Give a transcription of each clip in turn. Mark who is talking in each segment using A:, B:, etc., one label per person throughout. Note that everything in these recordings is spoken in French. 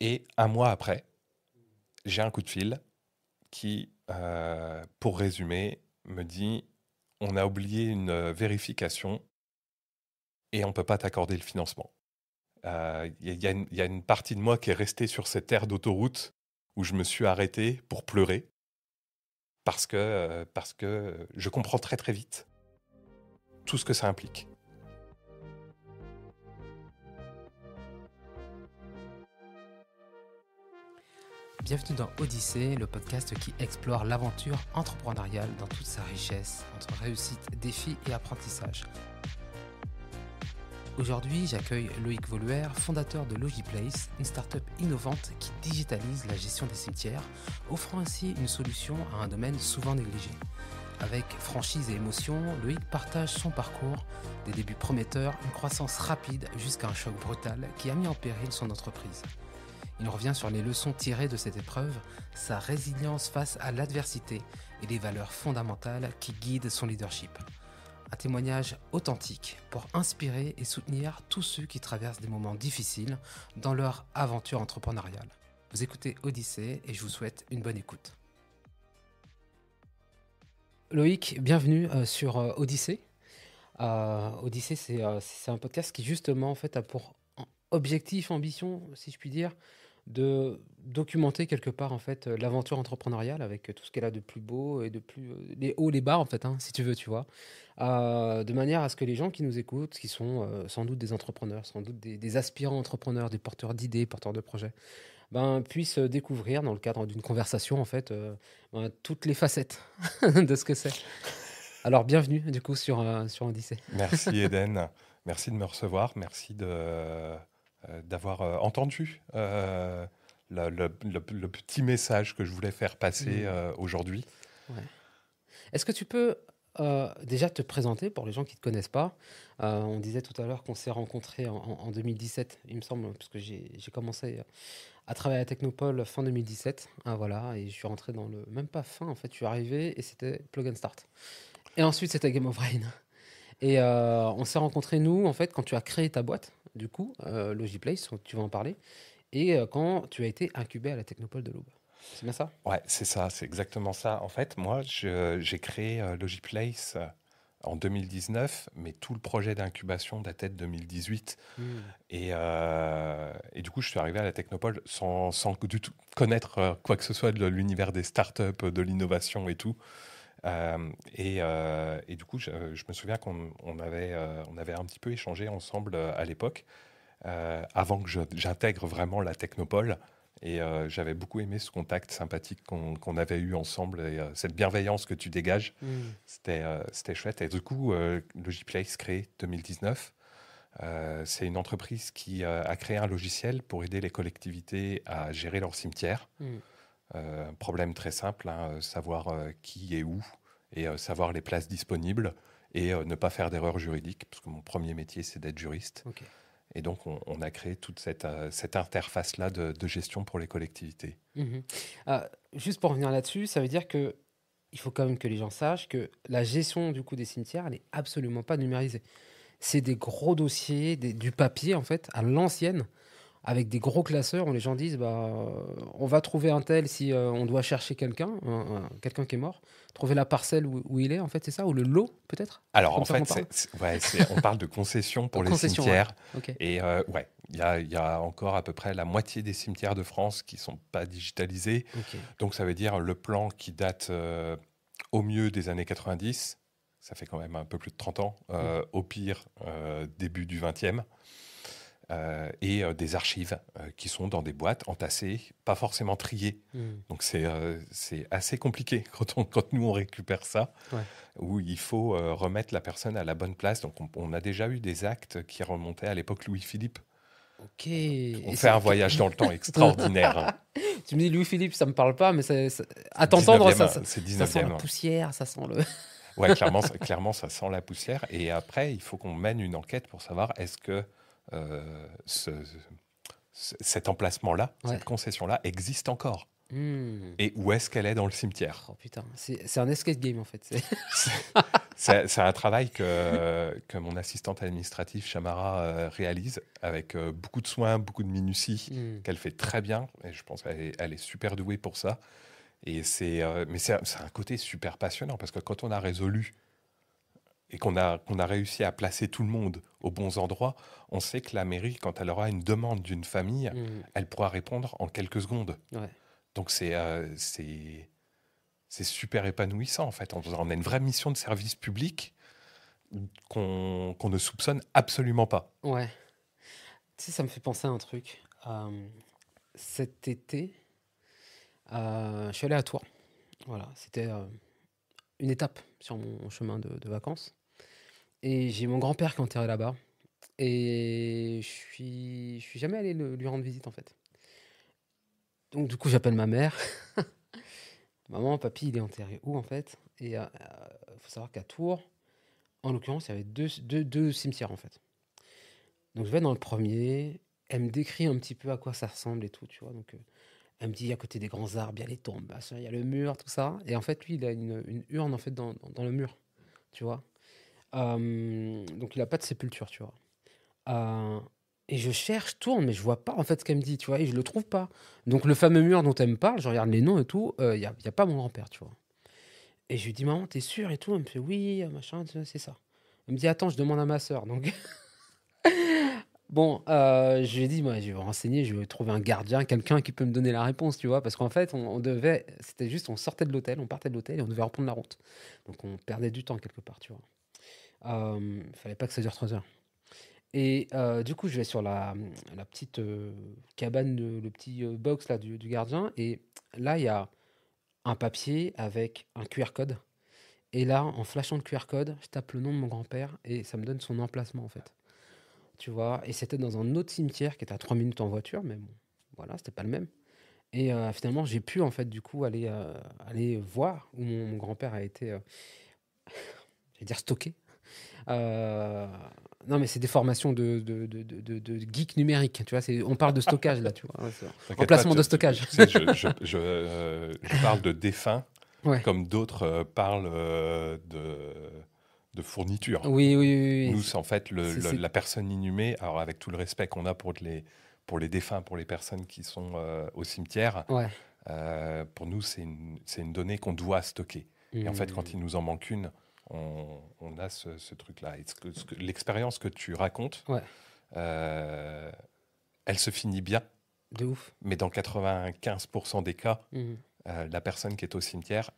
A: Et un mois après, j'ai un coup de fil qui, pour résumer, me dit on a oublié une vérification et on ne peut pas t'accorder le financement. Il y a une partie de moi qui est restée sur cette aire d'autoroute où je me suis arrêté pour pleurer parce que je comprends très très vite tout ce que ça implique.
B: Bienvenue dans Odyssée, le podcast qui explore l'aventure entrepreneuriale dans toute sa richesse, entre réussite, défis et apprentissage. Aujourd'hui, j'accueille Loïc Voluer, fondateur de Logiplace, une start-up innovante qui digitalise la gestion des cimetières, offrant ainsi une solution à un domaine souvent négligé. Avec franchise et émotion, Loïc partage son parcours, des débuts prometteurs, une croissance rapide jusqu'à un choc brutal qui a mis en péril son entreprise. Il revient sur les leçons tirées de cette épreuve, sa résilience face à l'adversité et les valeurs fondamentales qui guident son leadership. Un témoignage authentique pour inspirer et soutenir tous ceux qui traversent des moments difficiles dans leur aventure entrepreneuriale. Vous écoutez Odyssée et je vous souhaite une bonne écoute. Loïc, bienvenue sur Odyssée. Odyssée, c'est un podcast qui justement en fait, a pour objectif, ambition, si je puis dire, de documenter quelque part en fait l'aventure entrepreneuriale avec tout ce qu'elle a de plus beau et de plus les hauts les bas en fait, si tu veux, tu vois, de manière à ce que les gens qui nous écoutent, qui sont sans doute des entrepreneurs, sans doute des aspirants entrepreneurs, des porteurs d'idées, porteurs de projets, puissent découvrir dans le cadre d'une conversation en fait toutes les facettes de ce que c'est. Alors bienvenue du coup sur Odyssée.
A: Merci Eden, merci de me recevoir, merci d'avoir entendu le petit message que je voulais faire passer aujourd'hui.
B: Ouais. Est-ce que tu peux déjà te présenter pour les gens qui ne te connaissent pas? On disait tout à l'heure qu'on s'est rencontrés en 2017, il me semble, parce que j'ai commencé à travailler à Technopole fin 2017. Voilà, et je suis rentré dans le... Même pas fin, en fait, je suis arrivé et c'était Plug and Start. Et ensuite, c'était Game of Rain. Et on s'est rencontrés, nous, en fait, quand tu as créé ta boîte, du coup, Logiplace, tu vas en parler, et quand tu as été incubé à la Technopole de l'Aube. C'est bien ça?
A: Ouais, c'est ça, c'est exactement ça. En fait, moi, j'ai créé Logiplace en 2019, mais tout le projet d'incubation datait de 2018. Et du coup, je suis arrivé à la Technopole sans du tout connaître quoi que ce soit de l'univers des startups, de l'innovation et tout. Et du coup, je me souviens on avait un petit peu échangé ensemble à l'époque, avant que j'intègre vraiment la Technopole. Et j'avais beaucoup aimé ce contact sympathique qu'on avait eu ensemble et cette bienveillance que tu dégages. C'était chouette. Et du coup, Logiplace créé 2019. C'est une entreprise qui a créé un logiciel pour aider les collectivités à gérer leur cimetière. Un problème très simple, savoir qui est où et savoir les places disponibles et ne pas faire d'erreurs juridiques, parce que mon premier métier, c'est d'être juriste.
B: Ok.
A: Et donc, on a créé toute cette interface-là de gestion pour les collectivités.
B: Juste pour revenir là-dessus, ça veut dire que il faut quand même que les gens sachent que la gestion du coup des cimetières, elle n'est absolument pas numérisée. C'est des gros dossiers, du papier en fait, à l'ancienne, avec des gros classeurs où les gens disent on va trouver un tel si on doit chercher quelqu'un, quelqu'un qui est mort, trouver la parcelle où il est en fait, c'est ça, ou le lot peut-être.
A: Alors
B: Comme
A: en
B: ça qu'on
A: fait,
B: parle.
A: on parle de concession pour les
B: Concession, ouais.
A: cimetières.
B: Ok.
A: Et ouais, il y a encore à peu près la moitié des cimetières de France qui ne sont pas digitalisés.
B: Ok.
A: Donc ça veut dire le plan qui date au mieux des années 90, ça fait quand même un peu plus de 30 ans, au pire début du 20e. Et des archives qui sont dans des boîtes entassées, pas forcément triées. Donc c'est assez compliqué quand nous on récupère ça, où il faut remettre la personne à la bonne place. Donc on a déjà eu des actes qui remontaient à l'époque Louis-Philippe.
B: Ok.
A: On fait un voyage dans le temps extraordinaire.
B: Tu me dis Louis-Philippe, ça me parle pas, mais à
A: 19e,
B: t'entendre, ça
A: c'est
B: sent la
A: 19e.
B: poussière, ça sent le...
A: Ouais, clairement, ça sent la poussière. Et après, il faut qu'on mène une enquête pour savoir est-ce que cet emplacement-là, cette concession-là existe encore.
B: Hmm.
A: et où est-ce qu'elle est dans le cimetière.
B: Oh putain, c'est un escape game en fait.
A: C'est un travail que mon assistante administrative, Chamara, réalise avec beaucoup de soin, beaucoup de minutie,
B: Hmm.
A: qu'elle fait très bien. Et je pense qu'elle est super douée pour ça. Et mais c'est un côté super passionnant parce que quand on a résolu et qu'on a réussi à placer tout le monde aux bons endroits, on sait que la mairie, quand elle aura une demande d'une famille,
B: Hmm.
A: elle pourra répondre en quelques secondes.
B: Ouais.
A: Donc c'est super épanouissant en fait. On a une vraie mission de service public qu'on ne soupçonne absolument pas.
B: Ouais. Tu sais, ça me fait penser à un truc. Cet été, je suis allé à Tours. Voilà, c'était une étape sur mon chemin de vacances. Et j'ai mon grand-père qui est enterré là-bas. Et je suis jamais allé lui rendre visite en fait. Donc du coup, j'appelle ma mère. Maman, papy, il est enterré où en fait? Et faut savoir qu'à Tours, en l'occurrence, il y avait deux cimetières en fait. Donc je vais dans le premier. Elle me décrit un petit peu à quoi ça ressemble et tout, tu vois. Donc elle me dit à côté des grands arbres, il y a les tombes, machin, il y a le mur, tout ça. Et en fait, lui, il a une urne en fait dans le mur, tu vois. Donc il n'a pas de sépulture, tu vois. Euh, et je cherche, tourne, mais je vois pas en fait ce qu'elle me dit, tu vois, et je le trouve pas. Donc le fameux mur dont elle me parle, je regarde les noms et tout, y a pas mon grand-père, tu vois. Et je lui dis, maman, t'es sûre et tout? Elle me fait, oui, machin, c'est ça. Elle me dit, attends, je demande à ma sœur. Donc bon, je lui ai dit, moi, je vais me renseigner, je vais trouver un gardien, quelqu'un qui peut me donner la réponse, tu vois, parce qu'en fait, on devait, c'était juste, on sortait de l'hôtel, on partait de l'hôtel et on devait reprendre la route. Donc on perdait du temps quelque part, tu vois. Fallait pas que ça dure 3 heures. Et du coup, je vais sur la petite cabane, le petit box là, du gardien. Et là, il y a un papier avec un QR code. Et là, en flashant le QR code, je tape le nom de mon grand-père et ça me donne son emplacement en fait. Tu vois, et c'était dans un autre cimetière qui était à 3 minutes en voiture, mais bon, voilà, c'était pas le même. Et finalement, j'ai pu en fait du coup aller voir où mon grand-père a été, j'allais dire stocké. Euh, non, mais c'est des formations de geek numérique, tu vois. On parle de stockage là, tu vois. Ouais,
A: T'inquiète pas,
B: emplacement de stockage.
A: tu sais, je parle de défunts
B: Ouais.
A: comme d'autres parlent de fournitures.
B: Oui, oui, oui, oui.
A: Nous, c'est en fait
B: C'est-
A: la personne inhumée, alors avec tout le respect qu'on a pour les défunts, pour les personnes qui sont au cimetière,
B: Ouais.
A: pour nous, c'est une donnée qu'on doit stocker. Et en fait, quand
B: Hmm.
A: il nous en manque une, on a ce truc-là. Et l'expérience que tu racontes,
B: Ouais,
A: euh, elle se finit bien,
B: de ouf.
A: mais dans 95% des cas,
B: Hmm.
A: la personne qui est au cimetière,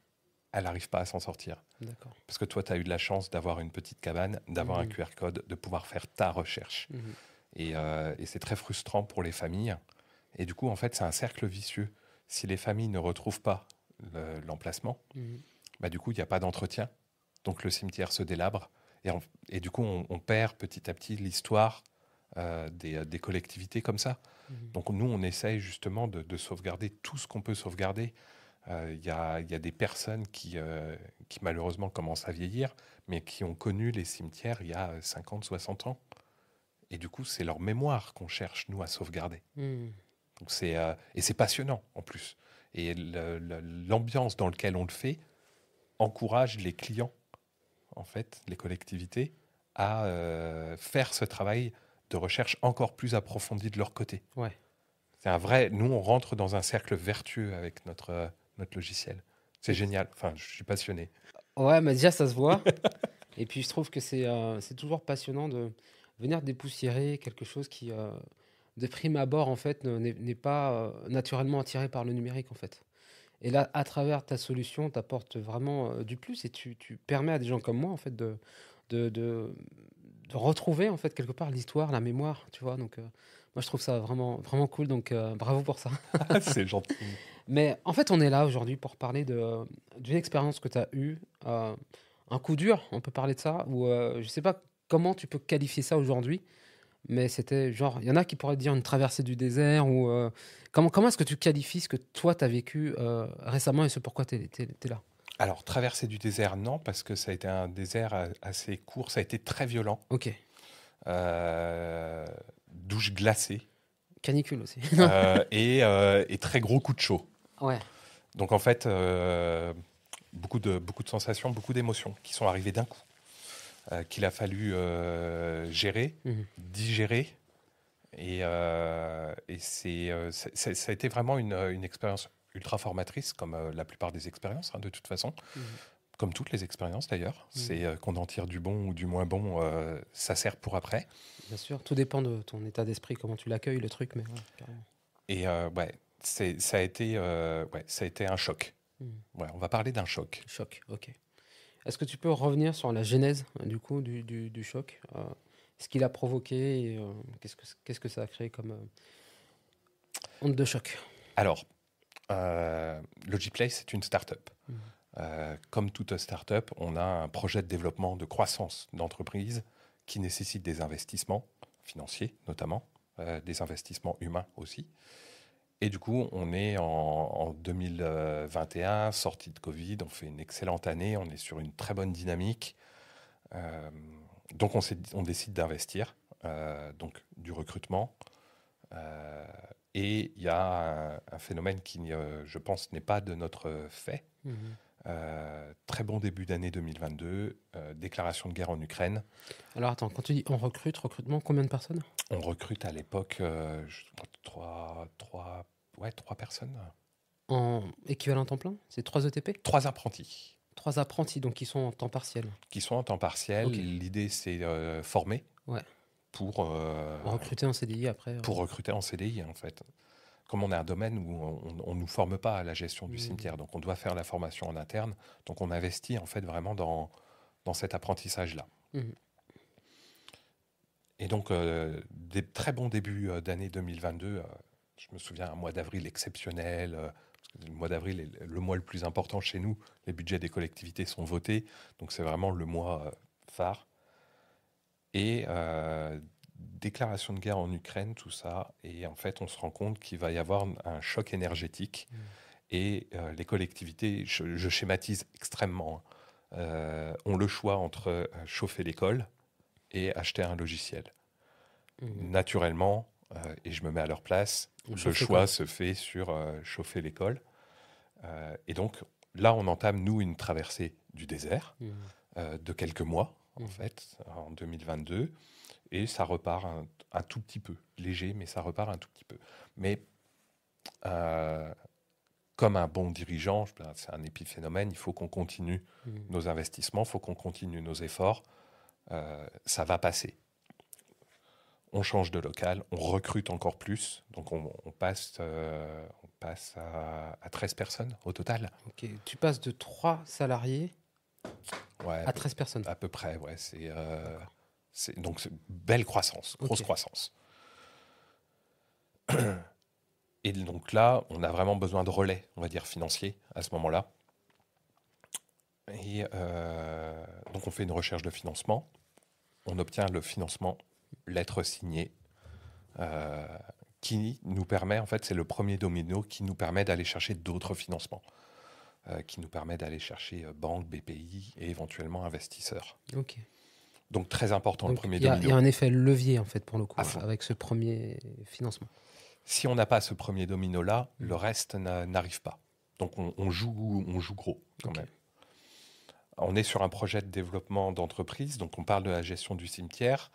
A: elle n'arrive pas à s'en sortir.
B: D'accord.
A: Parce que toi, tu as eu de la chance d'avoir une petite cabane, d'avoir un
B: Mhm.
A: QR code, de pouvoir faire ta recherche.
B: Mhm.
A: Et c'est très frustrant pour les familles. Et du coup, en fait, c'est un cercle vicieux. Si les familles ne retrouvent pas l'emplacement,
B: Mhm.
A: bah, du coup, il n'y a pas d'entretien. Donc le cimetière se délabre. Et du coup, on perd petit à petit l'histoire des collectivités comme ça.
B: Mhm.
A: Donc nous, on essaye justement de sauvegarder tout ce qu'on peut sauvegarder. Il y a des personnes qui malheureusement commencent à vieillir, mais qui ont connu les cimetières il y a 50, 60 ans. Et du coup, c'est leur mémoire qu'on cherche, nous, à sauvegarder.
B: Mhm.
A: Donc et c'est passionnant, en plus. Et l'ambiance dans laquelle on le fait encourage les clients, en fait, les collectivités, à faire ce travail de recherche encore plus approfondi de leur côté.
B: Ouais.
A: C'est un vrai... Nous, on rentre dans un cercle vertueux avec notre logiciel. C'est génial. Enfin, je suis passionné.
B: Ouais, mais déjà, ça se voit. Et puis, je trouve que c'est toujours passionnant de venir dépoussiérer quelque chose qui, de prime abord, en fait, n'est pas naturellement attiré par le numérique, en fait. Et là, à travers ta solution, tu apportes vraiment du plus et tu permets à des gens comme moi, en fait, de, de, de retrouver, en fait, quelque part l'histoire, la mémoire, tu vois. Donc, moi, je trouve ça vraiment, vraiment cool. Donc, bravo pour ça.
A: C'est gentil.
B: Mais en fait, on est là aujourd'hui pour parler d'une expérience que tu as eue, un coup dur, on peut parler de ça, ou je sais pas comment tu peux qualifier ça aujourd'hui, mais c'était genre, il y en a qui pourraient dire une traversée du désert, ou comment est-ce que tu qualifies ce que toi tu as vécu récemment et ce pourquoi tu es là?
A: Alors, traverser du désert, non, parce que ça a été un désert assez court. Ça a été très violent.
B: Ok,
A: Douche glacée
B: canicule aussi.
A: et très gros coup de chaud.
B: Ouais.
A: Donc en fait, beaucoup de sensations, beaucoup d'émotions qui sont arrivées d'un coup, qu'il a fallu gérer,
B: Mhm.
A: digérer. Et ça a été vraiment une expérience ultra formatrice, comme la plupart des expériences, hein, de toute façon.
B: Mhm.
A: Comme toutes les expériences d'ailleurs.
B: Mhm.
A: C'est qu'on en tire du bon ou du moins bon, ça sert pour après.
B: Bien sûr, tout dépend de ton état d'esprit, comment tu l'accueilles, le truc, mais ouais, carrément.
A: Et ouais, ça a été un choc.
B: Mhm.
A: Ouais, on va parler d'un choc.
B: Choc, ok. Est-ce que tu peux revenir sur la genèse du coup du choc, ce qu'il a provoqué et qu'est-ce que ça a créé comme onde de choc?
A: Alors, Logiplay, c'est une start-up.
B: Mhm.
A: Comme toute start-up, on a un projet de développement, de croissance d'entreprise qui nécessite des investissements financiers notamment, des investissements humains aussi. Et du coup, on est en 2021, sortie de Covid, on fait une excellente année, on est sur une très bonne dynamique. Euh, donc on décide d'investir, donc du recrutement. Euh, et il y a un phénomène qui, je pense, n'est pas de notre fait.
B: Mhm.
A: Très bon début d'année 2022, déclaration de guerre en Ukraine.
B: Alors attends, quand tu dis on recrute, recrutement, combien de personnes?
A: On recrute à l'époque trois personnes,
B: En équivalent temps plein? C'est 3 ETP?
A: trois apprentis
B: 3 apprentis, donc qui sont en temps partiel.
A: qui sont en temps partiel.
B: Ok,
A: L'idée, c'est former
B: ouais.
A: pour,
B: Recruter en CDI après.
A: pour recruter en CDI, en fait. Comme on est un domaine où on ne nous forme pas à la gestion du
B: Mhm.
A: cimetière, donc on doit faire la formation en interne, donc on investit en fait vraiment dans cet apprentissage-là.
B: Mhm.
A: Et donc, des très bons débuts d'année 2022. Je me souviens, un mois d'avril exceptionnel. Parce que le mois d'avril est le mois le plus important chez nous. Les budgets des collectivités sont votés. Donc, c'est vraiment le mois phare. Et déclaration de guerre en Ukraine, tout ça. Et en fait, on se rend compte qu'il va y avoir un choc énergétique.
B: Mhm.
A: Et les collectivités, je schématise extrêmement, hein, ont le choix entre chauffer l'école et acheter un logiciel.
B: Mhm.
A: Naturellement, et je me mets à leur place,
B: On
A: le
B: chauffe
A: choix
B: l'école.
A: se fait sur chauffer l'école. Et donc là, on entame, nous, une traversée du désert
B: Mhm.
A: de quelques mois, en
B: Mhm.
A: fait, en 2022. Et ça repart un tout petit peu, léger, mais ça repart un tout petit peu. Mais euh, comme un bon dirigeant, c'est un épiphénomène, il faut qu'on continue
B: Mhm.
A: nos investissements, il faut qu'on continue nos efforts. Ça va passer. On change de local, on recrute encore plus, donc on passe à 13 personnes au total.
B: Ok, tu passes de 3 salariés
A: Ouais,
B: à 13 personnes.
A: à peu près, ouais.
B: D'accord.
A: Donc c'est belle croissance,
B: Ok.
A: grosse croissance. Et donc là, on a vraiment besoin de relais, on va dire, financiers à ce moment-là. Et donc on fait une recherche de financement, on obtient le financement, lettre signée, euh, qui nous permet, en fait, c'est le premier domino qui nous permet d'aller chercher d'autres financements. Qui nous permet d'aller chercher banque, BPI et éventuellement investisseurs.
B: Ok.
A: Donc très important le
B: Donc
A: premier
B: il y a
A: domino,
B: un effet levier en fait pour le coup
A: à fond.
B: avec ce premier financement.
A: Si on n'a pas ce premier domino-là, le
B: Mhm.
A: reste n'arrive pas. Donc on joue gros quand
B: Ok.
A: même. On est sur un projet de développement d'entreprise, donc on parle de la gestion du cimetière,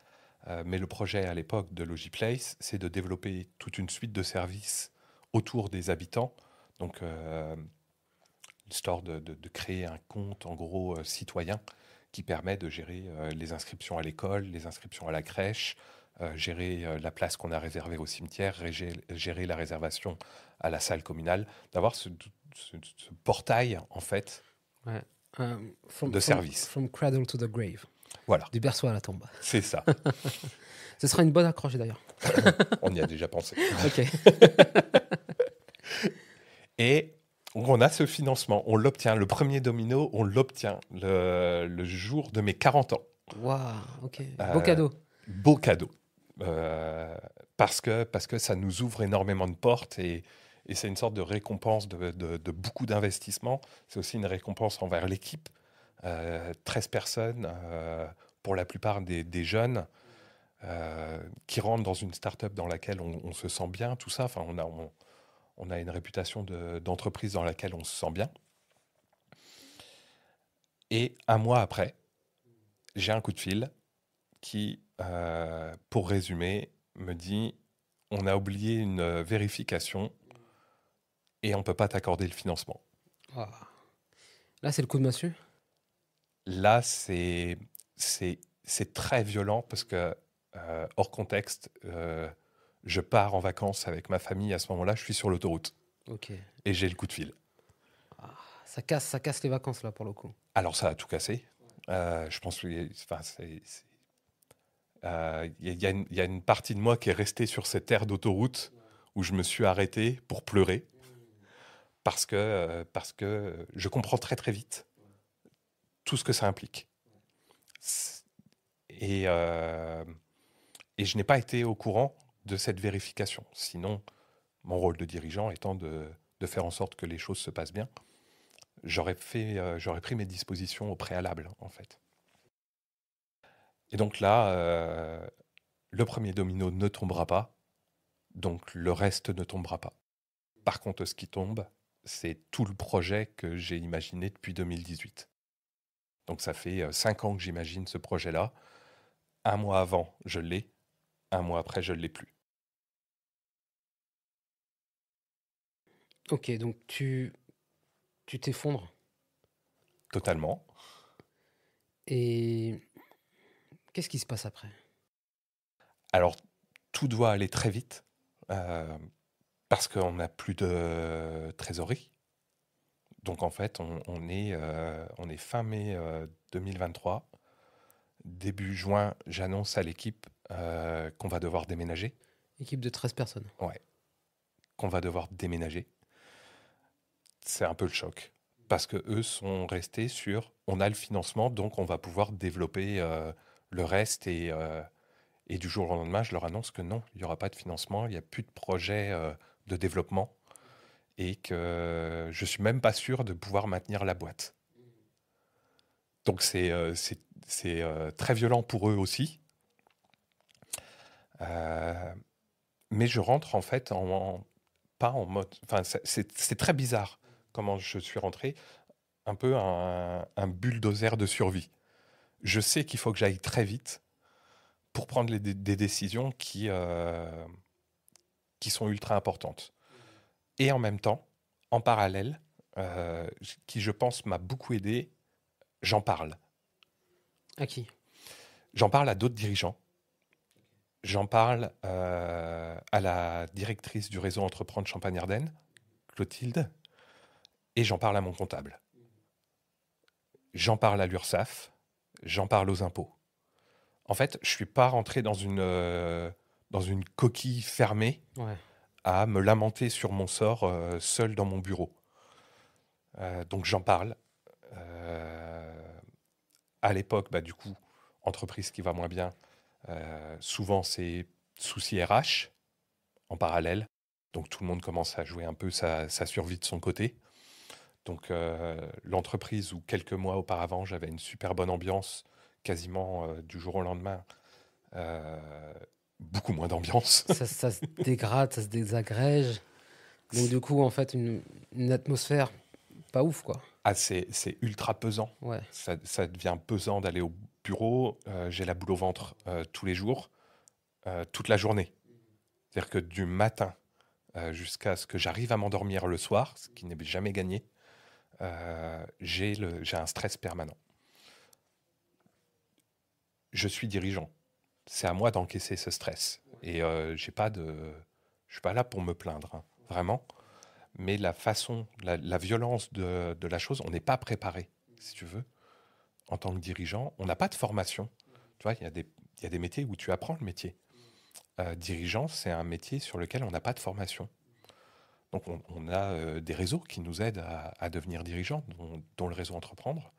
A: mais le projet à l'époque de Logiplace, c'est de développer toute une suite de services autour des habitants. Donc l'histoire de créer un compte en gros citoyen qui permet de gérer les inscriptions à l'école, les inscriptions à la crèche, gérer la place qu'on a réservée au cimetière, gérer la réservation à la salle communale, d'avoir ce portail en fait
B: Ouais.
A: de service.
B: From cradle to the grave.
A: Voilà,
B: Du berceau à la tombe.
A: c'est ça.
B: Ce sera une bonne accroche d'ailleurs.
A: On y a déjà pensé.
B: Ok.
A: Et on a ce financement, on l'obtient. Le premier domino, on l'obtient le jour de mes 40 ans.
B: Waouh. Ok. Beau
A: Euh,
B: cadeau.
A: Beau cadeau. Euh, parce que ça nous ouvre énormément de portes et c'est une sorte de récompense de beaucoup d'investissements. C'est aussi une récompense envers l'équipe. 13 personnes, pour la plupart des jeunes, qui rentrent dans une start-up dans laquelle on se sent bien, tout ça. Enfin, On a une réputation d'entreprise dans laquelle on se sent bien. Et un mois après, j'ai un coup de fil qui, pour résumer, me dit on a oublié une vérification et on ne peut pas t'accorder le financement.
B: Ah. Là, c'est le coup de massue.
A: Là, c'est très violent parce que, hors contexte, je pars en vacances avec ma famille. À ce moment-là, je suis sur l'autoroute
B: Ok.
A: et j'ai le coup de fil.
B: Ah, ça casse les vacances, là, pour le coup.
A: Alors, ça a tout cassé. Je pense qu'il enfin, il y a une partie de moi qui est restée sur cette aire d'autoroute où je me suis arrêté pour pleurer parce que je comprends très très vite tout ce que ça implique. Et, euh, et je n'ai pas été au courant de cette vérification. Sinon, mon rôle de dirigeant étant de faire en sorte que les choses se passent bien, j'aurais pris mes dispositions au préalable, en fait. Et donc là, le premier domino ne tombera pas, donc le reste ne tombera pas. Par contre, ce qui tombe, c'est tout le projet que j'ai imaginé depuis 2018. Donc ça fait 5 ans que j'imagine ce projet-là. Un mois avant, je l'ai. Un mois après, je ne l'ai plus.
B: Ok, donc tu t'effondres.
A: Totalement.
B: Et qu'est-ce qui se passe après?
A: Alors, tout doit aller très vite euh, parce qu'on n'a plus de trésorerie. Donc en fait, on est fin mai 2023. Début juin, j'annonce à l'équipe qu'on va devoir déménager.
B: Équipe de 13 personnes.
A: Ouais, qu'on va devoir déménager. C'est un peu le choc. Parce que eux sont restés sur on a le financement, donc on va pouvoir développer le reste. Et du jour au lendemain, je leur annonce que non, il n'y aura pas de financement, il n'y a plus de projet de développement. Et que je suis même pas sûr de pouvoir maintenir la boîte. Donc c'est très violent pour eux aussi. Euh, mais je rentre en fait pas en mode. Enfin, c'est très bizarre comment je suis rentré, un peu un bulldozer de survie. Je sais qu'il faut que j'aille très vite pour prendre des décisions qui sont ultra importantes. Et en même temps, en parallèle, qui je pense m'a beaucoup aidé, j'en parle.
B: À qui?
A: J'en parle à d'autres dirigeants. J'en parle à la directrice du réseau Entreprendre Champagne-Ardenne, Clotilde, et j'en parle à mon comptable. J'en parle à l'URSSAF, j'en parle aux impôts. En fait, je ne suis pas rentré dans une coquille fermée
B: Ouais.
A: à me lamenter sur mon sort seul dans mon bureau. Donc j'en parle. À l'époque, bah, du coup, entreprise qui va moins bien, souvent c'est souci RH en parallèle. Donc tout le monde commence à jouer un peu sa survie de son côté. Donc l'entreprise où quelques mois auparavant j'avais une super bonne ambiance, quasiment du jour au lendemain, euh, beaucoup moins d'ambiance.
B: Ça se dégrade, ça se désagrège. Donc du coup, en fait, une atmosphère pas ouf, quoi.
A: Ah, c'est ultra pesant.
B: Ouais.
A: Ça devient pesant d'aller au bureau. J'ai la boule au ventre tous les jours, toute la journée. C'est-à-dire que du matin jusqu'à ce que j'arrive à m'endormir le soir, ce qui n'est jamais gagné, j'ai un stress permanent. Je suis dirigeant. C'est à moi d'encaisser ce stress. Et je suis pas là pour me plaindre, hein, vraiment. Mais la façon, la violence de la chose, on n'est pas préparé, si tu veux, en tant que dirigeant. On n'a pas de formation. Tu vois, il y a des métiers où tu apprends le métier. Dirigeant, c'est un métier sur lequel on n'a pas de formation. Donc on a des réseaux qui nous aident à devenir dirigeant, dont le réseau Entreprendre.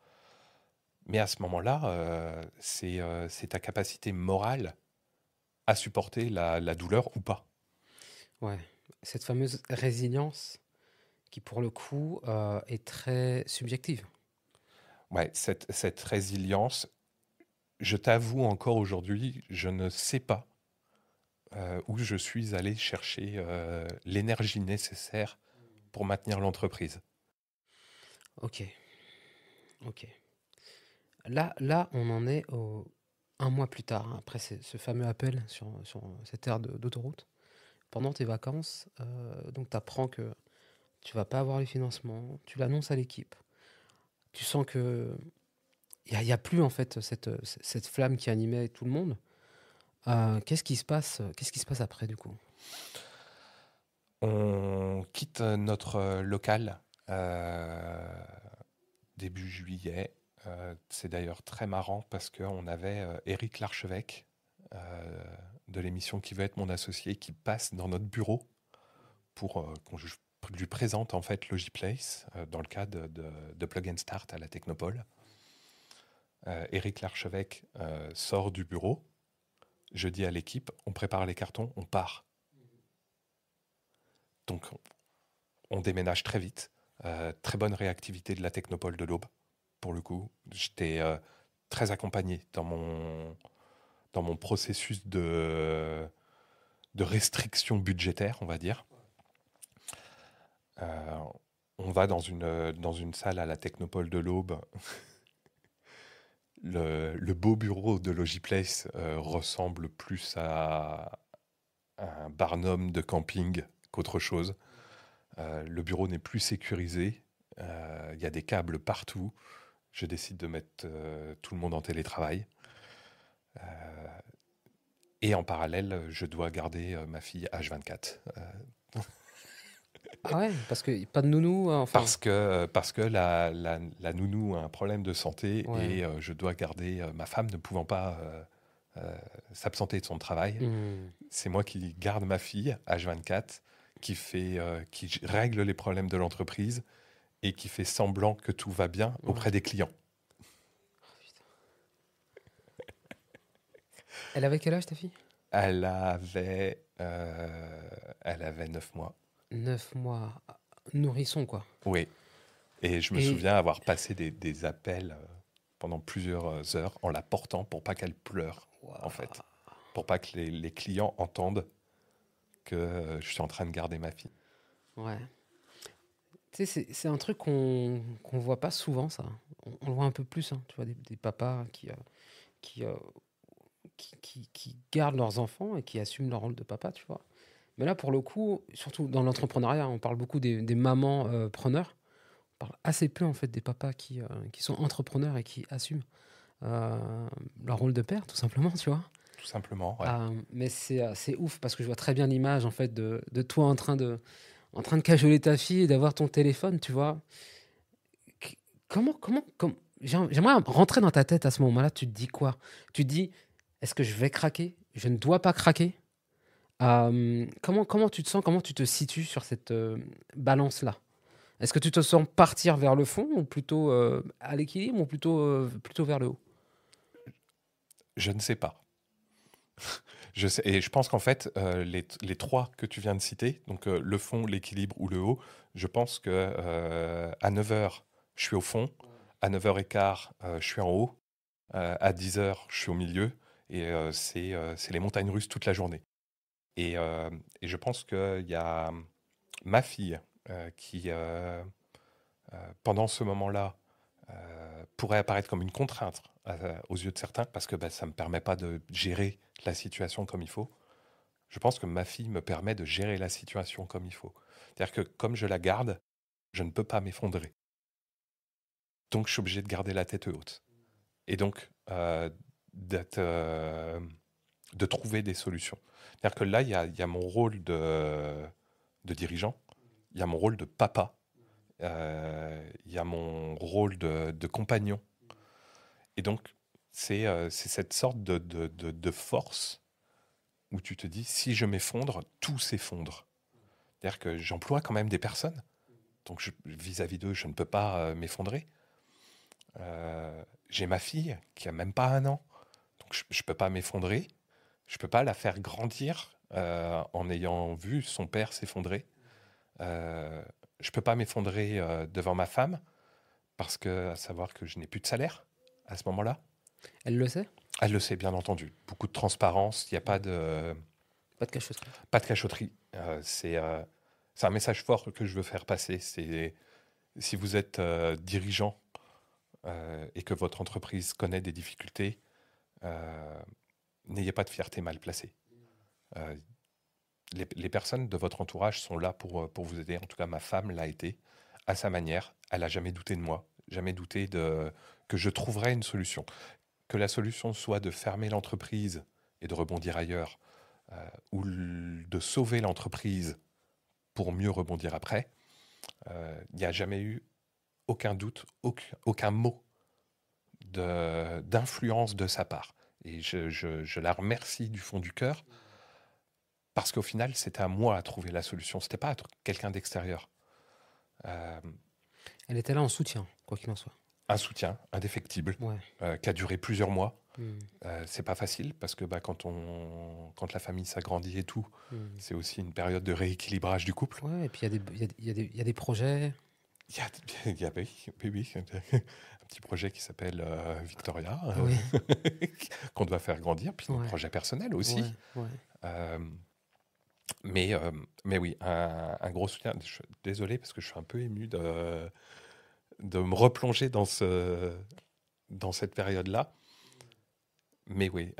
A: Mais à ce moment-là, c'est ta capacité morale à supporter la douleur ou pas.
B: Ouais. Cette fameuse résilience qui, pour le coup, est très subjective.
A: Ouais, cette résilience, je t'avoue encore aujourd'hui, je ne sais pas où je suis allé chercher l'énergie nécessaire pour maintenir l'entreprise.
B: Ok, ok. Là, on en est un mois plus tard, hein, après ce fameux appel sur cette aire d'autoroute. Pendant tes vacances, donc tu apprends que tu vas pas avoir les financements, tu l'annonces à l'équipe. Tu sens que y a plus en fait cette flamme qui animait tout le monde. Qu'est-ce qui se passe? Qu'est-ce qui se passe après du coup?
A: On quitte notre local début juillet. C'est d'ailleurs très marrant parce qu'on avait Éric Larchevêque de l'émission Qui veut être mon associé qui passe dans notre bureau pour qu'on lui présente en fait Logiplace dans le cadre de Plug and Start à la Technopole. Éric Larchevêque sort du bureau. Je dis à l'équipe, on prépare les cartons, on part. Donc on déménage très vite. Très bonne réactivité de la Technopole de l'Aube. Pour le coup, j'étais très accompagné dans mon processus de restriction budgétaire, on va dire. On va dans une salle à la Technopole de l'Aube. Le beau bureau de Logiplace ressemble plus à un barnum de camping qu'autre chose. Le bureau n'est plus sécurisé. Il y a des câbles partout. Je décide de mettre tout le monde en télétravail. Et en parallèle, je dois garder ma fille H24.
B: Ah ouais, parce que pas de nounou, hein, enfin.
A: Parce que la nounou a un problème de santé
B: Ouais.
A: et je dois garder ma femme ne pouvant pas s'absenter de son travail.
B: Hmm.
A: C'est moi qui garde ma fille H24, qui règle les problèmes de l'entreprise et qui fait semblant que tout va bien
B: Ouais.
A: auprès des clients.
B: Elle avait quel âge ta fille?
A: Elle avait 9 mois.
B: 9 mois. Nourrisson, quoi.
A: Oui. Et je me
B: Et
A: souviens avoir passé des appels pendant plusieurs heures en la portant pour pas qu'elle pleure, en fait. Pour pas que les clients entendent que je suis en train de garder ma fille.
B: ouais. Tu sais, c'est un truc qu'on voit pas souvent, ça. On le voit un peu plus, hein. Tu vois, des papas qui, euh, qui gardent leurs enfants et qui assument leur rôle de papa, tu vois. Mais là, pour le coup, surtout dans l'entrepreneuriat, on parle beaucoup des mamans preneurs. On parle assez peu, en fait, des papas qui sont entrepreneurs et qui assument leur rôle de père, tout simplement, tu vois.
A: Tout simplement, ouais.
B: Mais c'est ouf parce que je vois très bien l'image, en fait, de toi en train de cajoler ta fille et d'avoir ton téléphone, tu vois. Qu- J'aimerais rentrer dans ta tête à ce moment-là. Tu te dis quoi? Tu te dis, est-ce que je vais craquer? Je ne dois pas craquer. Comment tu te sens? Comment tu te situes sur cette balance-là? Est-ce que tu te sens partir vers le fond ou plutôt à l'équilibre ou plutôt vers le haut?
A: Je ne sais pas. Et je pense qu'en fait, les trois que tu viens de citer, donc le fond, l'équilibre ou le haut, je pense que à 9 heures, je suis au fond, à 9h15, je suis en haut, à 10 heures, je suis au milieu, et c'est les montagnes russes toute la journée. Et je pense qu'il y a ma fille qui, pendant ce moment-là, pourrait apparaître comme une contrainte aux yeux de certains, parce que ça ne me permet pas de gérer la situation comme il faut. Je pense que ma fille me permet de gérer la situation comme il faut. C'est-à-dire que comme je la garde, je ne peux pas m'effondrer. Donc je suis obligé de garder la tête haute. Et donc de trouver des solutions. C'est-à-dire que là, il y a mon rôle de dirigeant, il y a mon rôle de papa, il y a mon rôle de compagnon. Et donc, c'est cette sorte de force où tu te dis, si je m'effondre, tout s'effondre. C'est-à-dire que j'emploie quand même des personnes. Donc, vis-à-vis d'eux, je ne peux pas m'effondrer. J'ai ma fille qui a même pas 1 an. Donc, je ne peux pas m'effondrer. Je ne peux pas la faire grandir en ayant vu son père s'effondrer. Je ne peux pas m'effondrer devant ma femme parce que, à savoir que je n'ai plus de salaire à ce moment-là.
B: Elle le sait?
A: Elle le sait, bien entendu. Beaucoup de transparence. Il n'y a pas de...
B: Pas de cachotterie.
A: Pas de cachotterie. C'est un message fort que je veux faire passer. C'est si vous êtes dirigeant et que votre entreprise connaît des difficultés, n'ayez pas de fierté mal placée. Euh, les personnes de votre entourage sont là pour vous aider. En tout cas, ma femme l'a été à sa manière. Elle n'a jamais douté de moi, jamais douté que je trouverais une solution. Que la solution soit de fermer l'entreprise et de rebondir ailleurs, ou de sauver l'entreprise pour mieux rebondir après, il n'y a jamais eu aucun doute, aucun mot d'influence de sa part. Et je la remercie du fond du cœur, parce qu'au final, c'était à moi à trouver la solution. C'était pas à quelqu'un d'extérieur.
B: Elle était là en soutien, quoi qu'il en soit.
A: Un soutien indéfectible
B: Ouais.
A: qui a duré plusieurs mois.
B: Mm.
A: C'est pas facile parce que quand la famille s'agrandit et tout, c'est aussi une période de rééquilibrage du couple.
B: Ouais, et puis il y a des projets.
A: Il y a oui, un petit projet qui s'appelle Victoria,
B: Oui.
A: qu'on doit faire grandir, puis nos
B: Ouais.
A: projets personnels aussi.
B: Ouais.
A: Mais oui, un gros soutien. Je suis désolé parce que je suis un peu ému de me replonger dans cette période-là. Mais oui,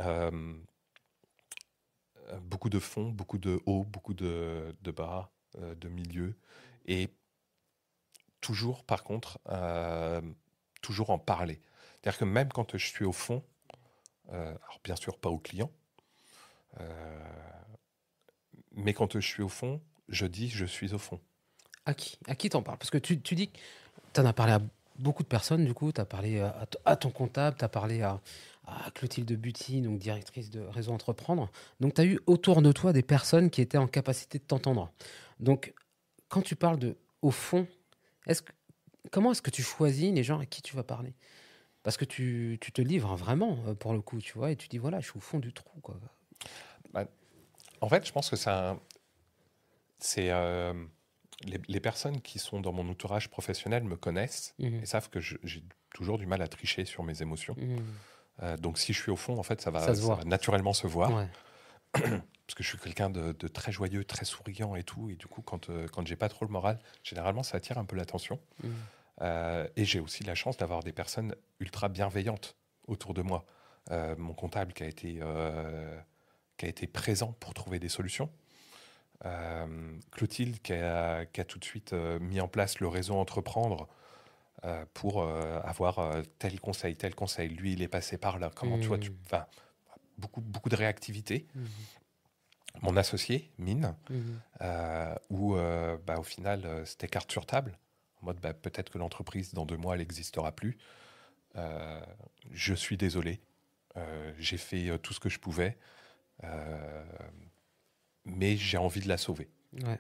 A: beaucoup de fonds, beaucoup de hauts, beaucoup de bas, de milieu. Et toujours, par contre, toujours en parler. C'est-à-dire que même quand je suis au fond, alors bien sûr pas aux clients, mais quand je suis au fond, je dis je suis au fond.
B: À qui t'en parles? Parce que tu dis que tu en as parlé à beaucoup de personnes, du coup, tu as parlé à ton comptable, tu as parlé à Clotilde Buty, donc directrice de Réseau Entreprendre. Donc, tu as eu autour de toi des personnes qui étaient en capacité de t'entendre. Donc, quand tu parles de au fond, comment est-ce que tu choisis les gens à qui tu vas parler? Parce que tu te livres vraiment, pour le coup, tu vois, et tu dis, voilà, je suis au fond du trou, quoi.
A: En fait, je pense que c'est les personnes qui sont dans mon entourage professionnel me connaissent et savent que j'ai toujours du mal à tricher sur mes émotions. Donc, si je suis au fond, en fait, ça va naturellement se voir.
B: Ouais.
A: Parce que je suis quelqu'un de très joyeux, très souriant et tout. Et du coup, quand j'ai pas trop le moral, généralement, ça attire un peu l'attention. Et j'ai aussi la chance d'avoir des personnes ultra bienveillantes autour de moi. Mon comptable qui a été présent pour trouver des solutions. Clotilde qui a tout de suite mis en place le réseau Entreprendre pour avoir tel conseil. Lui, il est passé par là. Comment beaucoup de réactivité. Mon associé, Mine, où au final, c'était carte sur table. En mode, peut-être que l'entreprise, dans 2 mois, elle n'existera plus. Je suis désolé. J'ai fait tout ce que je pouvais. Mais j'ai envie de la sauver.
B: Ouais.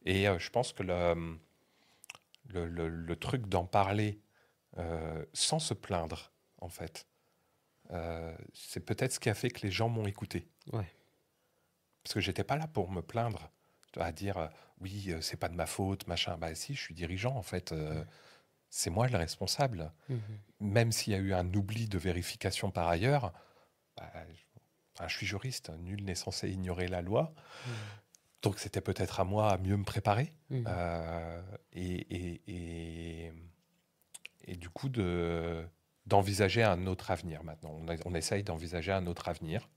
A: Et je pense que le truc d'en parler sans se plaindre, en fait, c'est peut-être ce qui a fait que les gens m'ont écouté.
B: Ouais.
A: Parce que j'étais pas là pour me plaindre, à dire oui, c'est pas de ma faute, machin. Si, je suis dirigeant, en fait. C'est moi le responsable. Même s'il y a eu un oubli de vérification par ailleurs, je suis juriste, nul n'est censé ignorer la loi. Donc c'était peut-être à moi à mieux me préparer. Et du coup, d'envisager un autre avenir maintenant. On essaye d'envisager un autre avenir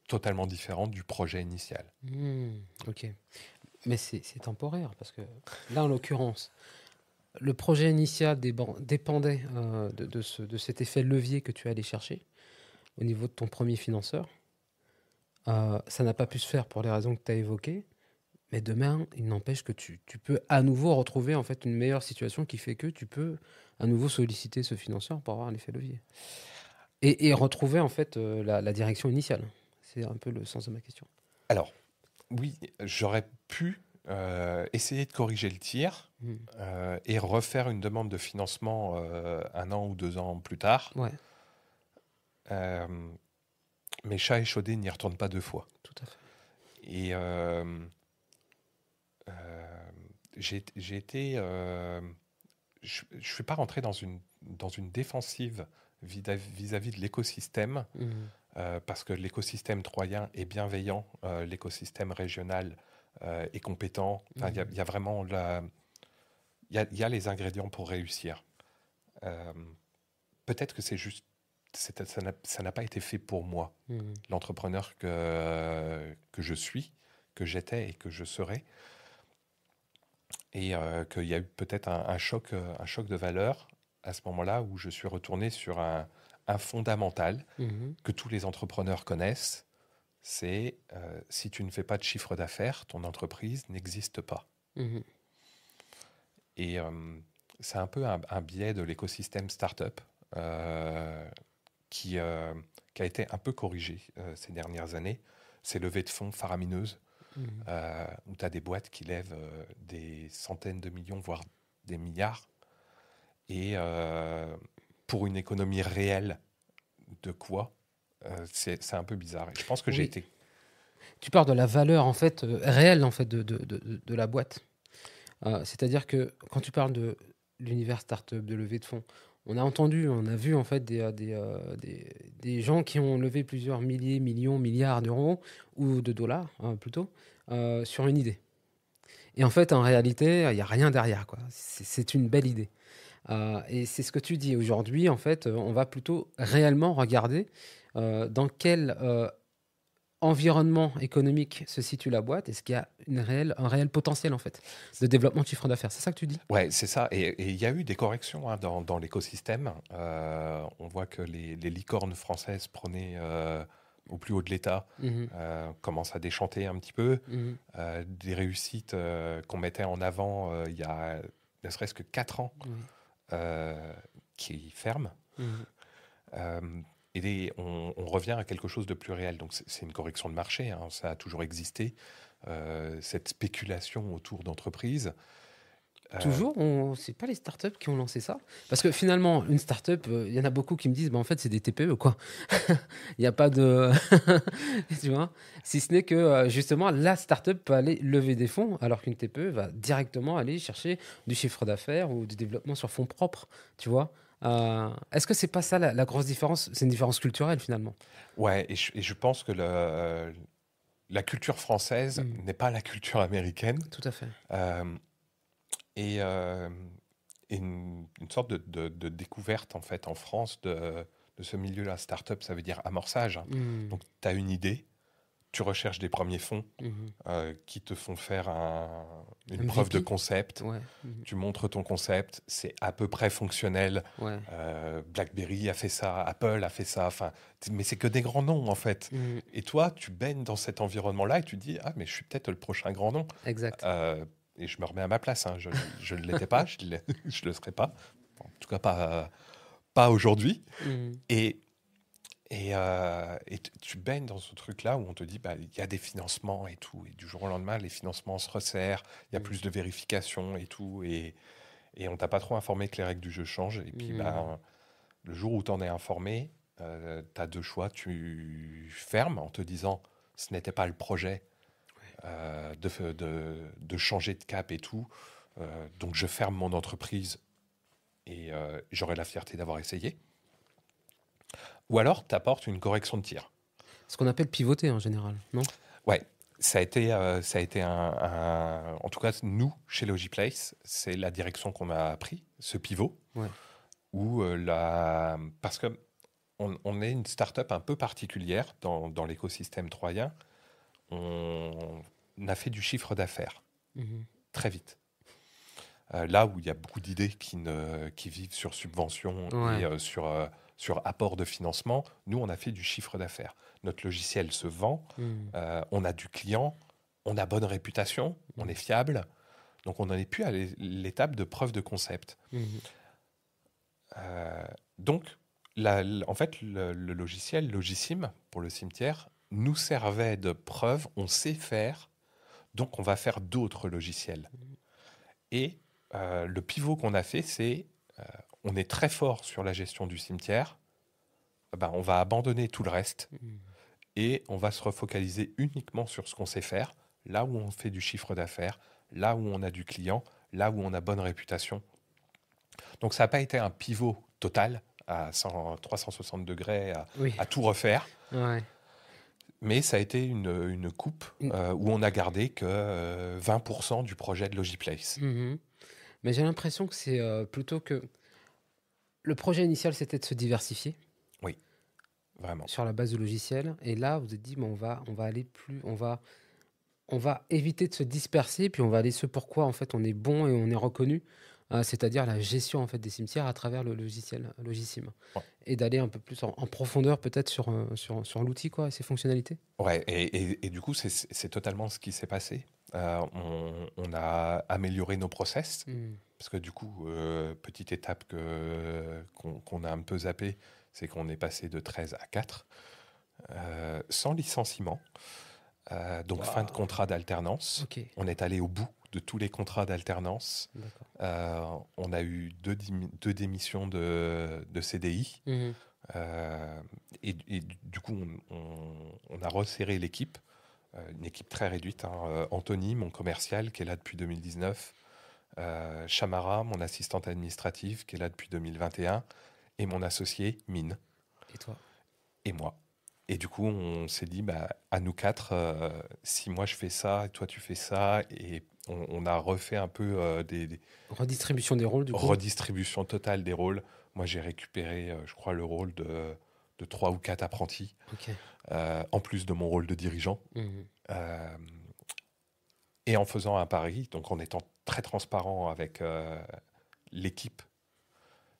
A: totalement différent du projet initial.
B: Ok. Mais c'est temporaire, parce que là, en l'occurrence, le projet initial dépendait de cet effet levier que tu es allé chercher au niveau de ton premier financeur. Ça n'a pas pu se faire pour les raisons que tu as évoquées. Mais demain, il n'empêche que tu peux à nouveau retrouver en fait une meilleure situation qui fait que tu peux à nouveau solliciter ce financeur pour avoir un effet levier. Et retrouver en fait la direction initiale. C'est un peu le sens de ma question.
A: Alors, oui, j'aurais pu essayer de corriger le tir et refaire une demande de financement 1 an ou 2 ans plus tard.
B: Ouais.
A: Mais chat échaudé n'y retourne pas 2 fois.
B: Tout à fait.
A: Et j'ai été... je ne suis pas rentré dans une défensive vis-à-vis de l'écosystème parce que l'écosystème troyen est bienveillant, l'écosystème régional est compétent. Enfin, il y a vraiment il y a les ingrédients pour réussir. Euh, Peut-être que c'est juste, ça n'a pas été fait pour moi, l'entrepreneur que je suis, que j'étais et que je serai. Et qu'il y a eu peut-être un choc de valeur à ce moment-là où je suis retourné sur un fondamental
B: Mhm.
A: que tous les entrepreneurs connaissent. C'est si tu ne fais pas de chiffre d'affaires, ton entreprise n'existe pas.
B: Mhm.
A: Et c'est un peu un biais de l'écosystème startup euh, qui a été un peu corrigé ces dernières années. Ces levées de fonds faramineuses
B: Mhm.
A: où tu as des boîtes qui lèvent des centaines de millions, voire des milliards. Et pour une économie réelle de quoi c'est un peu bizarre. Et je pense que j'ai
B: Oui,
A: été...
B: tu parles de la valeur en fait réelle en fait de la boîte. C'est-à-dire que quand tu parles de l'univers startup, de levée de fonds, on a entendu, on a vu en fait des gens qui ont levé plusieurs milliers, millions, milliards d'euros ou de dollars plutôt sur une idée. Et en fait, en réalité, il n'y a rien derrière, quoi. C'est une belle idée. Et c'est ce que tu dis aujourd'hui. En fait, on va plutôt réellement regarder dans quel environnement économique se situe la boîte. Est-ce qu'il y a un réel potentiel en fait de développement de chiffre d'affaires? C'est ça que tu dis?
A: Ouais, c'est ça. Et il y a eu des corrections hein, dans l'écosystème. On voit que les licornes françaises prenaient au plus haut de l'État,
B: Mhm,
A: commencent à déchanter un petit peu.
B: mhm,
A: Des réussites qu'on mettait en avant il y a ne serait-ce que 4 ans
B: oui,
A: euh, qui ferment.
B: mhm,
A: Euh, on revient à quelque chose de plus réel. Donc c'est une correction de marché, hein, ça a toujours existé. Cette spéculation autour d'entreprises. Euh,
B: toujours, c'est pas les startups qui ont lancé ça. Parce que finalement, une startup, il y en a beaucoup qui me disent, bah, en fait, c'est des TPE, quoi. Il n'y a pas de. Tu vois? Si ce n'est que, justement, la startup peut aller lever des fonds, alors qu'une TPE va directement aller chercher du chiffre d'affaires ou du développement sur fonds propres. Tu vois? Est-ce que c'est pas ça la grosse différence? C'est une différence culturelle, finalement.
A: ouais, et je pense que la culture française
B: Mm,
A: n'est pas la culture américaine.
B: tout à fait.
A: Euh, et et une sorte de découverte, en fait, en France de ce milieu-là. Start-up, ça veut dire amorçage, hein.
B: Mm,
A: Donc, tu as une idée, tu recherches des premiers fonds
B: mhm.
A: qui te font faire une preuve de
B: MVP?
A: concept.
B: Ouais. Mhm.
A: Tu montres ton concept, c'est à peu près fonctionnel.
B: Ouais.
A: BlackBerry a fait ça, Apple a fait ça. Enfin, mais c'est que des grands noms en fait.
B: Mm,
A: Et toi, tu baignes dans cet environnement-là et tu te dis ah mais je suis peut-être le prochain grand nom.
B: exact.
A: Euh, et je me remets à ma place. Hein. Je ne l'étais pas, je le serai pas. En tout cas pas aujourd'hui.
B: Mm,
A: Et tu baignes dans ce truc-là où on te dit, bah, il y a des financements et tout. Et du jour au lendemain, les financements se resserrent, il y a
B: mm,
A: plus de vérification et tout. Et on t'a pas trop informé que les règles du jeu changent. Et puis,
B: mm.
A: bah, le jour où tu en es informé, tu as deux choix. Tu fermes en te disant, ce n'était pas le projet de changer de cap et tout. Donc, je ferme mon entreprise et j'aurai la fierté d'avoir essayé. Ou alors, tu apportes une correction de tir.
B: Ce qu'on appelle pivoter en général, non?
A: Ouais, ça a été en tout cas, nous, chez Logiplex, c'est la direction qu'on a pris, ce pivot,
B: Ouais.
A: où parce que on est une start-up un peu particulière dans l'écosystème troyen. On a fait du chiffre d'affaires
B: Mhm.
A: très vite. Là où il y a beaucoup d'idées qui vivent sur subvention et
B: Ouais.
A: sur apport de financement, nous, on a fait du chiffre d'affaires. Notre logiciel se vend,
B: Mhm.
A: on a du client, on a bonne réputation, on est
B: Mhm.
A: fiable. Donc, on n'en est plus à l'étape de preuve de concept.
B: Mhm.
A: Euh, donc, en fait, le logiciel Logisim, pour le cimetière, nous servait de preuve, on sait faire, donc on va faire d'autres logiciels. Et le pivot qu'on a fait, c'est on est très fort sur la gestion du cimetière, ben, on va abandonner tout le reste
B: Mhm.
A: et on va se refocaliser uniquement sur ce qu'on sait faire, là où on fait du chiffre d'affaires, là où on a du client, là où on a bonne réputation. Donc ça n'a pas été un pivot total, à 360 degrés,
B: Oui.
A: à tout refaire.
B: Ouais.
A: Mais ça a été une coupe où on a gardé que 20% du projet de Logiplace.
B: Mhm. Mais j'ai l'impression que c'est plutôt que le projet initial, c'était de se diversifier
A: Oui, vraiment.
B: sur la base du logiciel. Et là, vous vous êtes dit, bon, on va aller plus, on va éviter de se disperser, puis on va aller ce pourquoi en fait on est bon et on est reconnu, c'est-à-dire la gestion en fait des cimetières à travers le logiciel Logisim,
A: Ouais,
B: et d'aller un peu plus en profondeur peut-être sur l'outil quoi et ses fonctionnalités.
A: ouais, et du coup, c'est totalement ce qui s'est passé. On a amélioré nos process,
B: Mhm.
A: parce que du coup, petite étape qu'on a un peu zappé, c'est qu'on est passé de 13 à 4, sans licenciement. Donc fin de
B: Waouh.
A: contrat d'alternance.
B: Ok,
A: On est allé au bout de tous les contrats d'alternance.
B: d'accord.
A: On a eu deux démissions de CDI.
B: Mhm.
A: Et du coup, on a resserré l'équipe. Une équipe très réduite, hein. Anthony, mon commercial, qui est là depuis 2019. Shamara, mon assistante administrative, qui est là depuis 2021. Et mon associé, Mine.
B: Et toi?
A: Et moi. Et du coup, on s'est dit, bah, à nous quatre, si moi je fais ça, et toi tu fais ça, et on a refait un peu des
B: Redistribution des rôles du coup.
A: redistributions totales des rôles. Moi, j'ai récupéré, je crois, le rôle de 3 ou 4 apprentis,
B: Ok.
A: en plus de mon rôle de dirigeant.
B: Mhm.
A: Euh, et en faisant un pari, donc en étant très transparent avec l'équipe,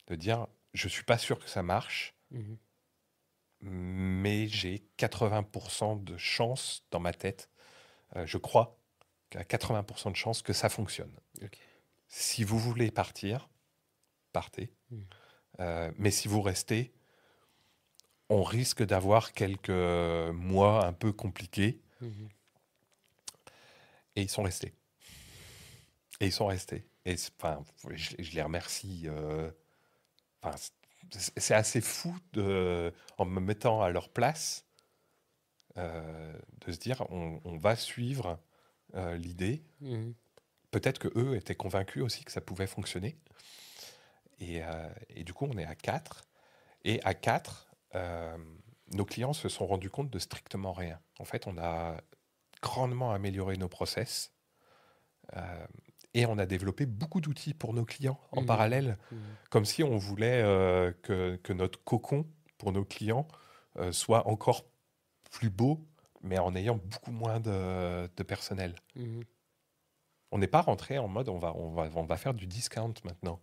A: de dire, je suis pas sûr que ça marche,
B: Mhm.
A: mais j'ai 80% de chance dans ma tête. Je crois qu'à 80% de chance que ça fonctionne.
B: Ok.
A: Si vous voulez partir, partez.
B: Mhm.
A: Mais si vous restez, on risque d'avoir quelques mois un peu compliqués.
B: Mhm.
A: Et ils sont restés. Et ils sont restés. Et enfin, je les remercie. Enfin, c'est assez fou en me mettant à leur place, de se dire on va suivre l'idée.
B: Mhm.
A: Peut-être que eux étaient convaincus aussi que ça pouvait fonctionner. Et du coup, on est à 4. Et à 4, nos clients se sont rendus compte de strictement rien. En fait, on a grandement amélioré nos process, et on a développé beaucoup d'outils pour nos clients en
B: Mhm.
A: parallèle,
B: Mhm.
A: comme si on voulait que notre cocon pour nos clients soit encore plus beau, mais en ayant beaucoup moins de personnel.
B: Mhm.
A: On n'est pas rentré en mode on va faire du discount maintenant.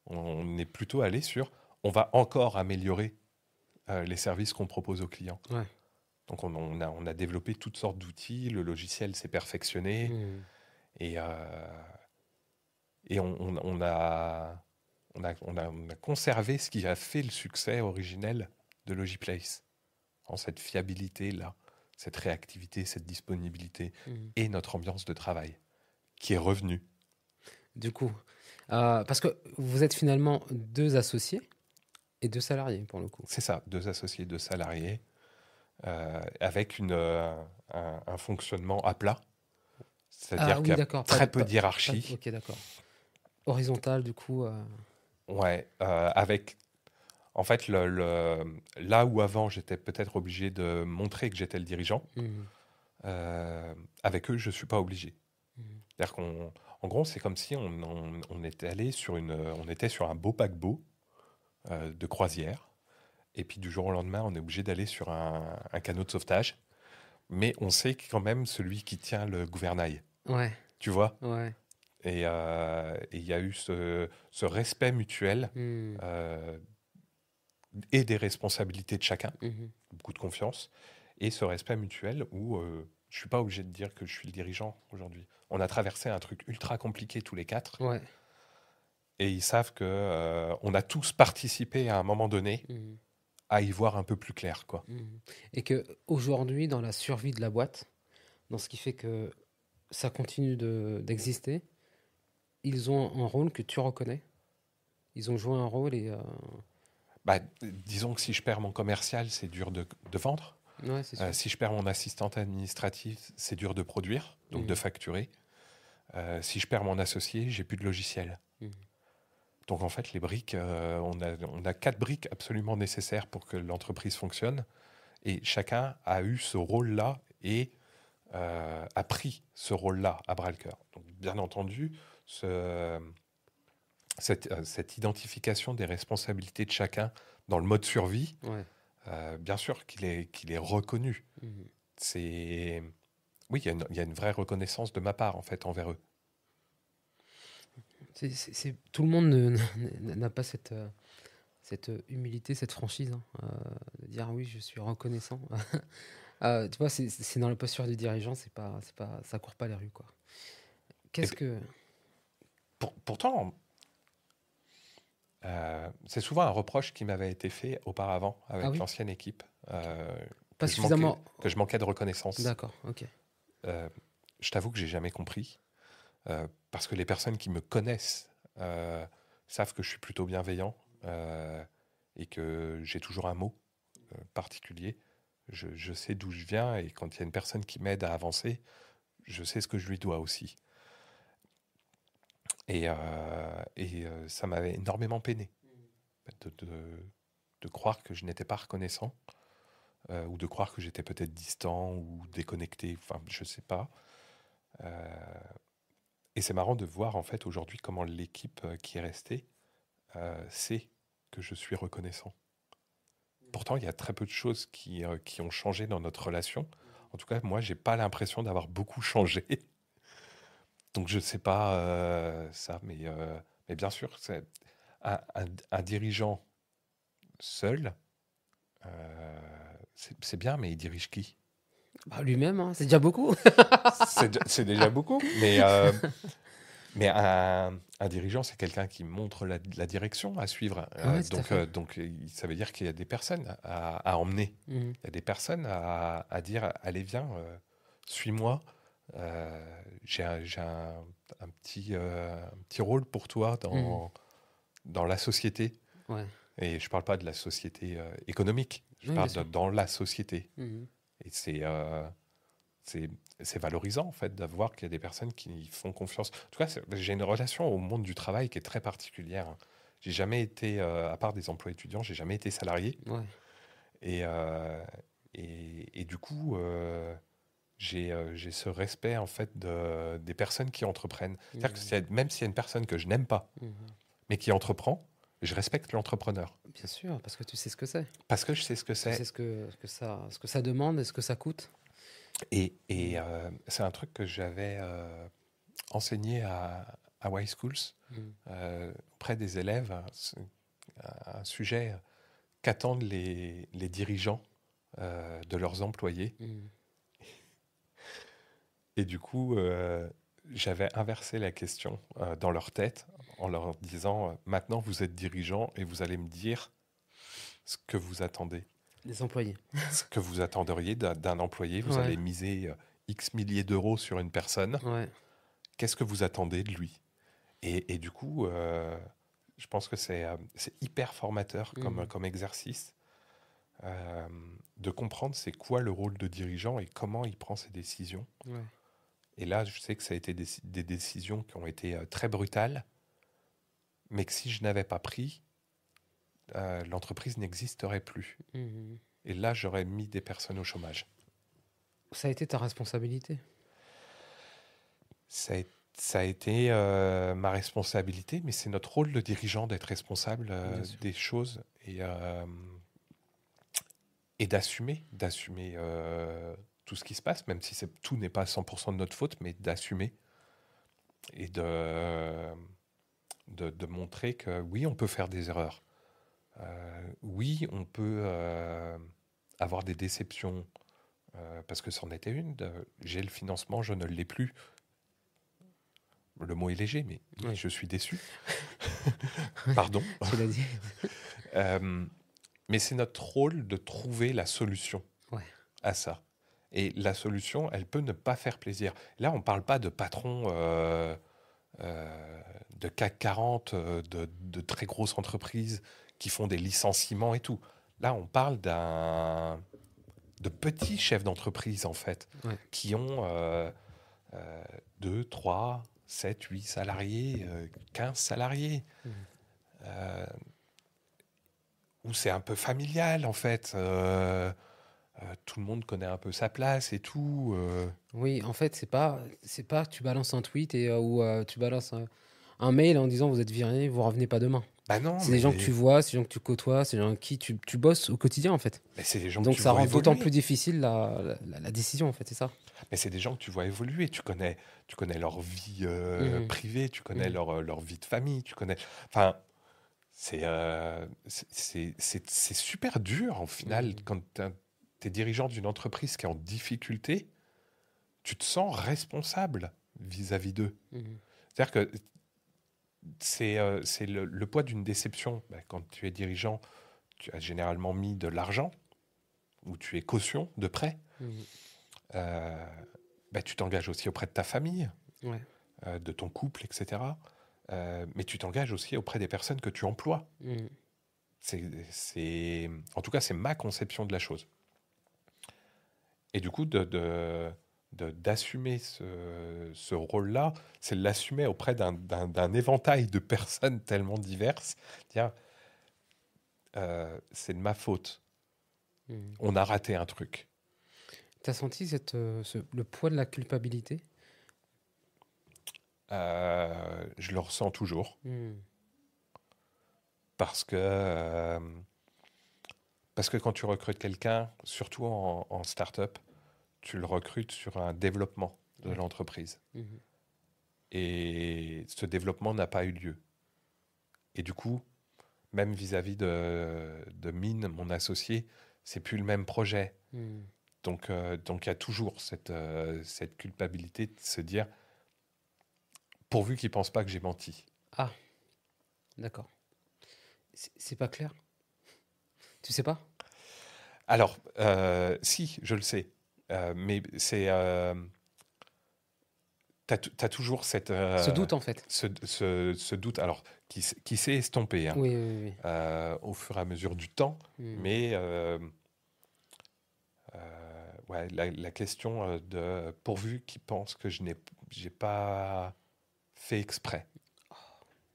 A: On est plutôt allé sur on va encore améliorer les services qu'on propose aux clients.
B: Ouais.
A: Donc on a développé toutes sortes d'outils, le logiciel s'est perfectionné,
B: Mhm.
A: et, et on a conservé ce qui a fait le succès originel de Logiplace, en cette fiabilité-là, cette réactivité, cette disponibilité,
B: Mhm.
A: et notre ambiance de travail qui est revenue.
B: Du coup, parce que vous êtes finalement deux associés et deux salariés pour le coup.
A: C'est ça, 2 associés, 2 salariés, avec un fonctionnement à plat,
B: Ah
A: c'est-à-dire qu'il
B: oui,
A: y a
B: d'accord.
A: très peu de hiérarchie.
B: Ok, d'accord. Horizontal, du coup.
A: Ouais, avec en fait là où avant j'étais peut-être obligé de montrer que j'étais le dirigeant,
B: Mhm.
A: avec eux je suis pas obligé.
B: Mhm.
A: C'est-à-dire en gros c'est comme si on était allé on était sur un beau paquebot de croisière, et puis du jour au lendemain on est obligé d'aller sur un canot de sauvetage, mais on sait quand même celui qui tient le gouvernail,
B: Ouais,
A: tu vois.
B: ouais.
A: Et il y a eu ce respect mutuel,
B: Mhm.
A: euh, et des responsabilités de chacun,
B: Mhm.
A: beaucoup de confiance, et ce respect mutuel où je suis pas obligé de dire que je suis le dirigeant aujourd'hui. On a traversé un truc ultra compliqué tous les 4,
B: Ouais.
A: et ils savent que on a tous participé à un moment donné
B: Mhm.
A: à y voir un peu plus clair, quoi.
B: Mhm. Et que aujourd'hui, dans la survie de la boîte, dans ce qui fait que ça continue d'exister, ils ont un rôle que tu reconnais. Ils ont joué un rôle et
A: Bah, disons que si je perds mon commercial, c'est dur de vendre.
B: ouais, c'est sûr.
A: Si je perds mon assistante administrative, c'est dur de produire, donc de
B: Mhm.
A: facturer. Si je perds mon associé, j'ai plus de logiciel.
B: Mhm.
A: Donc en fait, les briques, on a 4 briques absolument nécessaires pour que l'entreprise fonctionne. Et chacun a eu ce rôle-là et a pris ce rôle-là à bras-le-cœur. Donc bien entendu, cette identification des responsabilités de chacun dans le mode survie,
B: Ouais.
A: bien sûr qu'il est reconnu.
B: Mhm.
A: C'est... Oui, il y a une vraie reconnaissance de ma part, en fait, envers eux.
B: Tout le monde n'a pas cette humilité, cette franchise, hein, de dire oui, je suis reconnaissant. Tu vois, c'est dans la posture du dirigeant, ça court pas les rues, quoi.
A: Et
B: Qu'est-ce que...
A: pourtant, c'est souvent un reproche qui m'avait été fait auparavant
B: Ah
A: avec
B: oui,
A: l'ancienne équipe,
B: pas suffisamment...
A: que je manquais de reconnaissance.
B: D'accord, ok.
A: Euh, je t'avoue que j'ai jamais compris, parce que les personnes qui me connaissent savent que je suis plutôt bienveillant et que j'ai toujours un mot particulier. Je sais d'où je viens et quand il y a une personne qui m'aide à avancer, je sais ce que je lui dois aussi. Et ça m'avait énormément peiné de croire que je n'étais pas reconnaissant ou de croire que j'étais peut-être distant ou déconnecté, enfin je sais pas. Et c'est marrant de voir en fait aujourd'hui comment l'équipe qui est restée sait que je suis reconnaissant. Pourtant, il y a très peu de choses qui ont changé dans notre relation. En tout cas, moi, j'ai pas l'impression d'avoir beaucoup changé. Donc, je sais pas ça, mais bien sûr, c'est un dirigeant seul, c'est bien, mais il dirige qui?
B: Bah, lui-même, hein, c'est déjà beaucoup.
A: C'est déjà beaucoup, mais un dirigeant, c'est quelqu'un qui montre la direction à suivre.
B: Ouais, tout à fait.
A: Donc, ça veut dire qu'il y a des personnes à emmener.
B: Mhm.
A: Il y a des personnes à dire, allez, viens, suis-moi. J'ai un petit rôle pour toi
B: Mhm.
A: dans la société.
B: Ouais.
A: Et je ne parle pas de la société économique, je
B: Oui, bien
A: parle
B: sûr.
A: dans la société.
B: Mhm.
A: Et c'est valorisant, en fait, d'avoir qu'il y a des personnes qui font confiance. En tout cas, j'ai une relation au monde du travail qui est très particulière. J'ai jamais été, à part des emplois étudiants, j'ai jamais été salarié.
B: Ouais.
A: Et, euh, et du coup, j'ai ce respect, en fait, des personnes qui entreprennent. C'est-à-dire que même s'il y a une personne que je n'aime pas,
B: Mhm.
A: mais qui entreprend, je respecte l'entrepreneur.
B: Bien sûr, parce que tu sais ce que c'est.
A: Parce que je sais ce que
B: Tu sais
A: c'est.
B: ce que ça demande et ce que ça coûte.
A: Et
B: Mhm.
A: c'est un truc que j'avais enseigné à Y Schools
B: Mhm.
A: auprès des élèves, un sujet qu'attendent les dirigeants de leurs employés.
B: Mhm.
A: Et du coup, j'avais inversé la question dans leur tête en leur disant maintenant vous êtes dirigeant et vous allez me dire ce que vous attendez.
B: Les employés.
A: Ce que vous attendriez d'un employé. Vous
B: Ouais.
A: allez miser X milliers d'euros sur une personne.
B: Ouais.
A: Qu'est-ce que vous attendez de lui? Et du coup, je pense que c'est hyper formateur
B: Mhm.
A: comme exercice euh, de comprendre c'est quoi le rôle de dirigeant et comment il prend ses décisions.
B: Ouais.
A: Et là, je sais que ça a été des décisions qui ont été très brutales, mais que si je n'avais pas pris, l'entreprise n'existerait plus.
B: Mhm.
A: Et là, j'aurais mis des personnes au chômage.
B: Ça a été ta responsabilité.
A: Ça a, ça a été ma responsabilité, mais c'est notre rôle de dirigeant d'être responsable
B: Bien sûr.
A: des choses et d'assumer tout ce qui se passe, même si tout n'est pas 100% de notre faute, mais d'assumer et de montrer que oui, on peut faire des erreurs. Oui, on peut avoir des déceptions, parce que c'en était une. J'ai le financement, je ne l'ai plus. Le mot est léger, mais oui,
B: Oui.
A: je suis déçu. Pardon.
B: Tu l'as dit.
A: Euh, mais c'est notre rôle de trouver la solution
B: Ouais.
A: à ça. Et la solution, elle peut ne pas faire plaisir. Là, on ne parle pas de patrons de CAC 40, de très grosses entreprises qui font des licenciements et tout. Là, on parle de petits chefs d'entreprise, en fait,
B: Ouais.
A: qui ont 2, 3, 7, 8 salariés, 15 salariés.
B: Mhm.
A: euh, où c'est un peu familial en fait. Tout le monde connaît un peu sa place et tout.
B: Oui, en fait, c'est pas tu balances un tweet ou tu balances un mail en disant vous êtes viré, vous revenez pas demain.
A: Bah non,
B: C'est des gens que tu vois, c'est des gens que tu côtoies, c'est des gens avec qui tu bosses au quotidien en fait.
A: mais c'est des gens que
B: Donc
A: tu
B: ça
A: vois
B: rend d'autant
A: évoluer.
B: plus difficile la décision en fait, c'est ça.
A: Mais c'est des gens que tu vois évoluer. Tu connais leur vie
B: Mhm,
A: privée, tu connais
B: mhm,
A: leur vie de famille, tu connais. Enfin, c'est super dur, en final,
B: mhm,
A: quand tu es dirigeant d'une entreprise qui est en difficulté, tu te sens responsable vis-à-vis d'eux.
B: mhm.
A: C'est-à-dire que c'est le poids d'une déception. Ben, quand tu es dirigeant, tu as généralement mis de l'argent, ou tu es caution de prêt.
B: Mhm.
A: Euh, ben, tu t'engages aussi auprès de ta famille,
B: Ouais.
A: de ton couple, etc. Mais tu t'engages aussi auprès des personnes que tu emploies.
B: Mhm.
A: En tout cas, c'est ma conception de la chose. Et du coup, d'assumer ce rôle-là, c'est l'assumer auprès d'un éventail de personnes tellement diverses. Tiens, c'est de ma faute.
B: Mhm.
A: On a raté un truc.
B: T'as senti le poids de la culpabilité?
A: Je le ressens toujours
B: Mhm.
A: parce que quand tu recrutes quelqu'un, surtout en start-up, tu le recrutes sur un développement de
B: Ouais.
A: l'entreprise.
B: Mhm.
A: Et ce développement n'a pas eu lieu. Et du coup, même vis-à-vis de Mine, mon associé, c'est plus le même projet.
B: Mhm.
A: Donc il y a toujours cette culpabilité de se dire, pourvu qu'il ne pense pas que j'ai menti.
B: Ah, d'accord. C'est pas clair? Tu sais pas?
A: Alors, si, je le sais. Mais t'as toujours
B: Ce doute en fait.
A: ce doute, alors, qui s'est estompé, hein,
B: Oui, oui, oui.
A: au fur et à mesure du temps.
B: Mhm.
A: Mais ouais, la question de pourvu qu'il pense que j'ai pas fait exprès.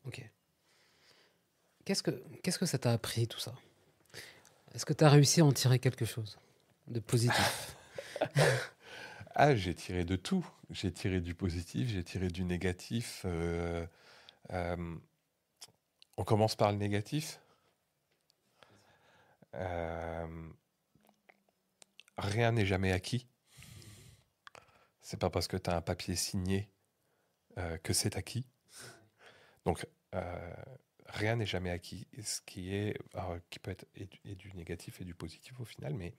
B: Ok. Qu'est-ce que ça t'a appris tout ça? Est-ce que tu as réussi à en tirer quelque chose de positif?
A: Ah, j'ai tiré de tout. J'ai tiré du positif, j'ai tiré du négatif. Euh, on commence par le négatif. Euh, Rien n'est jamais acquis. C'est pas parce que tu as un papier signé que c'est acquis. Donc, rien n'est jamais acquis. Ce qui peut être et du négatif et du positif au final. Mais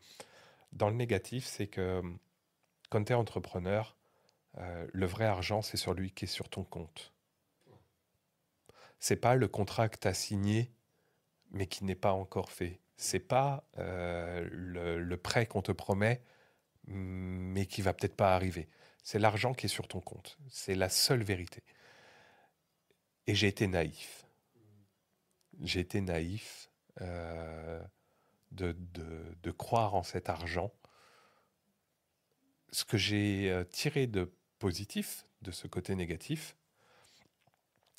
A: dans le négatif, c'est que quand tu es entrepreneur, le vrai argent, c'est celui qui est sur ton compte. C'est pas le contrat que tu as signé, mais qui n'est pas encore fait. C'est pas le prêt qu'on te promet, mais qui va peut-être pas arriver. C'est l'argent qui est sur ton compte. C'est la seule vérité. Et j'ai été naïf. J'ai été naïf de croire en cet argent. Ce que j'ai tiré de positif de ce côté négatif,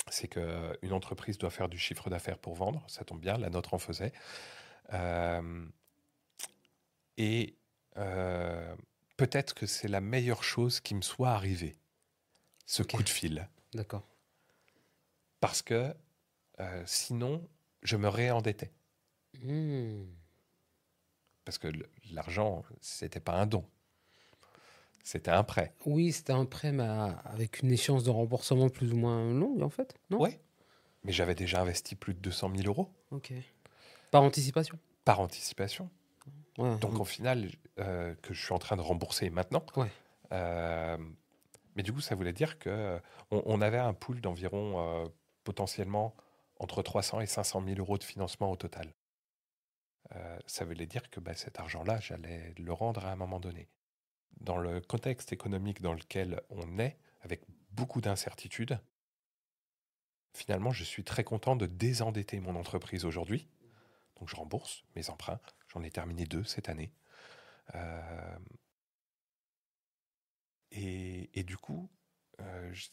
A: c'est qu'une entreprise doit faire du chiffre d'affaires pour vendre. Ça tombe bien, la nôtre en faisait. Euh, et euh, peut-être que c'est la meilleure chose qui me soit arrivée, ce
B: Ok,
A: coup de fil.
B: d'accord.
A: Parce que sinon, je me réendettais.
B: Hmm.
A: Parce que l'argent, c'était pas un don, c'était un prêt.
B: Oui, c'était un prêt, mais avec une échéance de remboursement plus ou moins longue, en fait, non?
A: Ouais, mais j'avais déjà investi plus de 200 000 euros
B: Ok. Par anticipation?
A: par anticipation.
B: Ouais,
A: Donc au final, que je suis en train de rembourser maintenant.
B: ouais.
A: Euh, mais du coup, ça voulait dire que on avait un pool d'environ potentiellement entre 300 et 500 000 euros de financement au total. Ça voulait dire que bah, cet argent-là, j'allais le rendre à un moment donné. Dans le contexte économique dans lequel on est, avec beaucoup d'incertitudes, finalement, je suis très content de désendetter mon entreprise aujourd'hui. Donc je rembourse mes emprunts. J'en ai terminé 2 cette année. Euh, et du coup,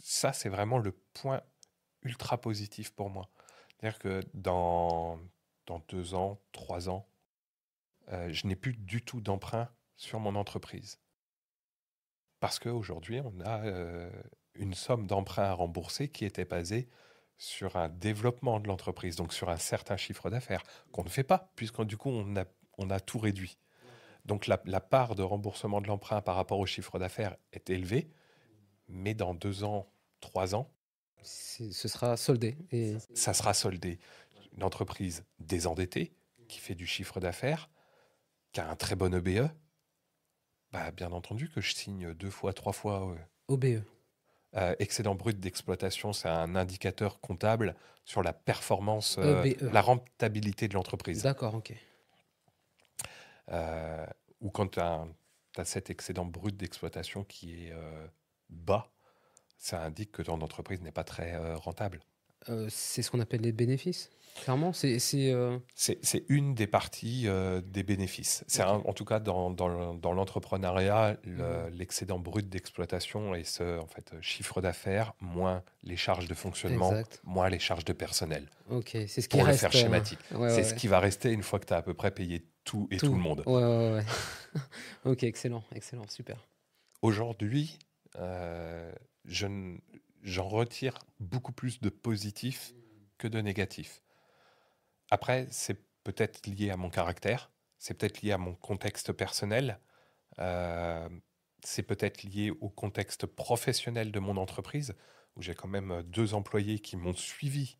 A: ça, c'est vraiment le point ultra positif pour moi. C'est-à-dire que dans 2 ans, 3 ans, je n'ai plus du tout d'emprunt sur mon entreprise. Parce qu'aujourd'hui, on a une somme d'emprunt à rembourser qui était basée sur un développement de l'entreprise, donc sur un certain chiffre d'affaires, qu'on ne fait pas, puisque du coup, on a tout réduit. Donc la part de remboursement de l'emprunt par rapport au chiffre d'affaires est élevée, mais dans 2 ans, 3 ans,
B: Ce sera soldé. Et
A: ça sera soldé. Une entreprise désendettée, qui fait du chiffre d'affaires, qui a un très bon EBE, bah, bien entendu que je signe 2 fois, 3 fois.
B: OBE.
A: Excédent brut d'exploitation, c'est un indicateur comptable sur la performance,
B: EBE.
A: la rentabilité de l'entreprise.
B: D'accord, ok.
A: Euh, ou quand tu as, cet excédent brut d'exploitation qui est bas, ça indique que ton entreprise n'est pas très rentable.
B: C'est ce qu'on appelle les bénéfices, clairement.
A: C'est une des parties des bénéfices. C'est
B: Ok.
A: en tout cas dans l'entrepreneuriat,
B: Mhm.
A: l'excédent brut d'exploitation et ce en fait, chiffre d'affaires moins les charges de fonctionnement,
B: Exact.
A: moins les charges de personnel.
B: Ok, c'est ce qui
A: Pour le
B: reste.
A: faire schématique.
B: Ouais, ouais,
A: C'est ce
B: ouais.
A: qui va rester une fois que tu as à peu près payé tout et tout
B: Tout.
A: le monde.
B: Ouais, ouais, ouais. Ok, excellent, excellent, super.
A: Aujourd'hui, je n- j'en retire beaucoup plus de positif que de négatif. Après, c'est peut-être lié à mon caractère, c'est peut-être lié à mon contexte personnel, euh, c'est peut-être lié au contexte professionnel de mon entreprise, où j'ai quand même 2 employés qui m'ont suivi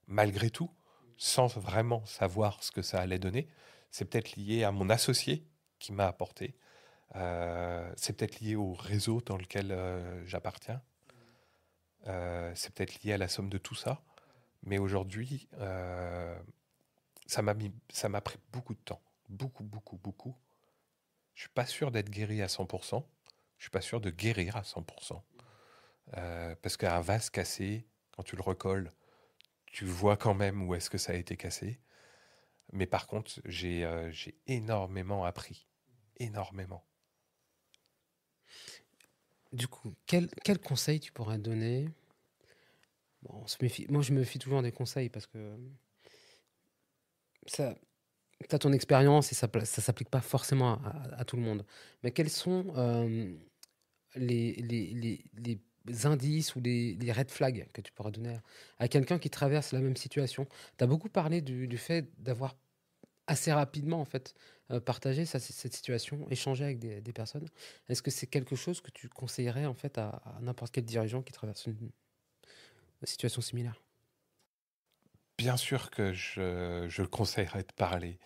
A: malgré tout, sans vraiment savoir ce que ça allait donner. C'est peut-être lié à mon associé qui m'a apporté. C'est peut-être lié au réseau dans lequel j'appartiens. C'est peut-être lié à la somme de tout ça. Mais aujourd'hui, ça m'a pris beaucoup de temps. Beaucoup, beaucoup, beaucoup. Je suis pas sûr d'être guéri à 100%. Je suis pas sûr de guérir à 100%. Parce qu'un vase cassé, quand tu le recolles, tu vois quand même où est-ce que ça a été cassé. Mais par contre, j'ai énormément appris. Énormément.
B: Du coup, quel conseil tu pourrais donner? Bon, on se méfie. Moi, je me fie toujours des conseils parce que ça, tu as ton expérience et ça ne s'applique pas forcément à tout le monde. Mais quels sont les indices ou les red flags que tu pourras donner à quelqu'un qui traverse la même situation? Tu as beaucoup parlé du fait d'avoir assez rapidement en fait partagé cette situation, échangé avec des personnes. Est-ce que c'est quelque chose que tu conseillerais en fait à n'importe quel dirigeant qui traverse une situation similaire?
A: Bien sûr que je le conseillerais de parler.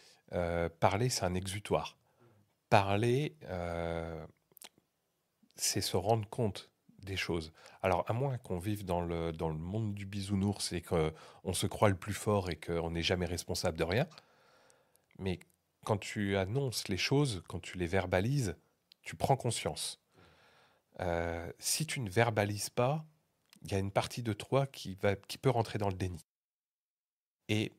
A: Parler, c'est un exutoire. Parler, c'est se rendre compte des choses. Alors, à moins qu'on vive dans le monde du bisounours et qu'on se croit le plus fort et qu'on n'est jamais responsable de rien, mais quand tu annonces les choses, quand tu les verbalises, tu prends conscience. Si tu ne verbalises pas, il y a une partie de toi qui peut rentrer dans le déni. Et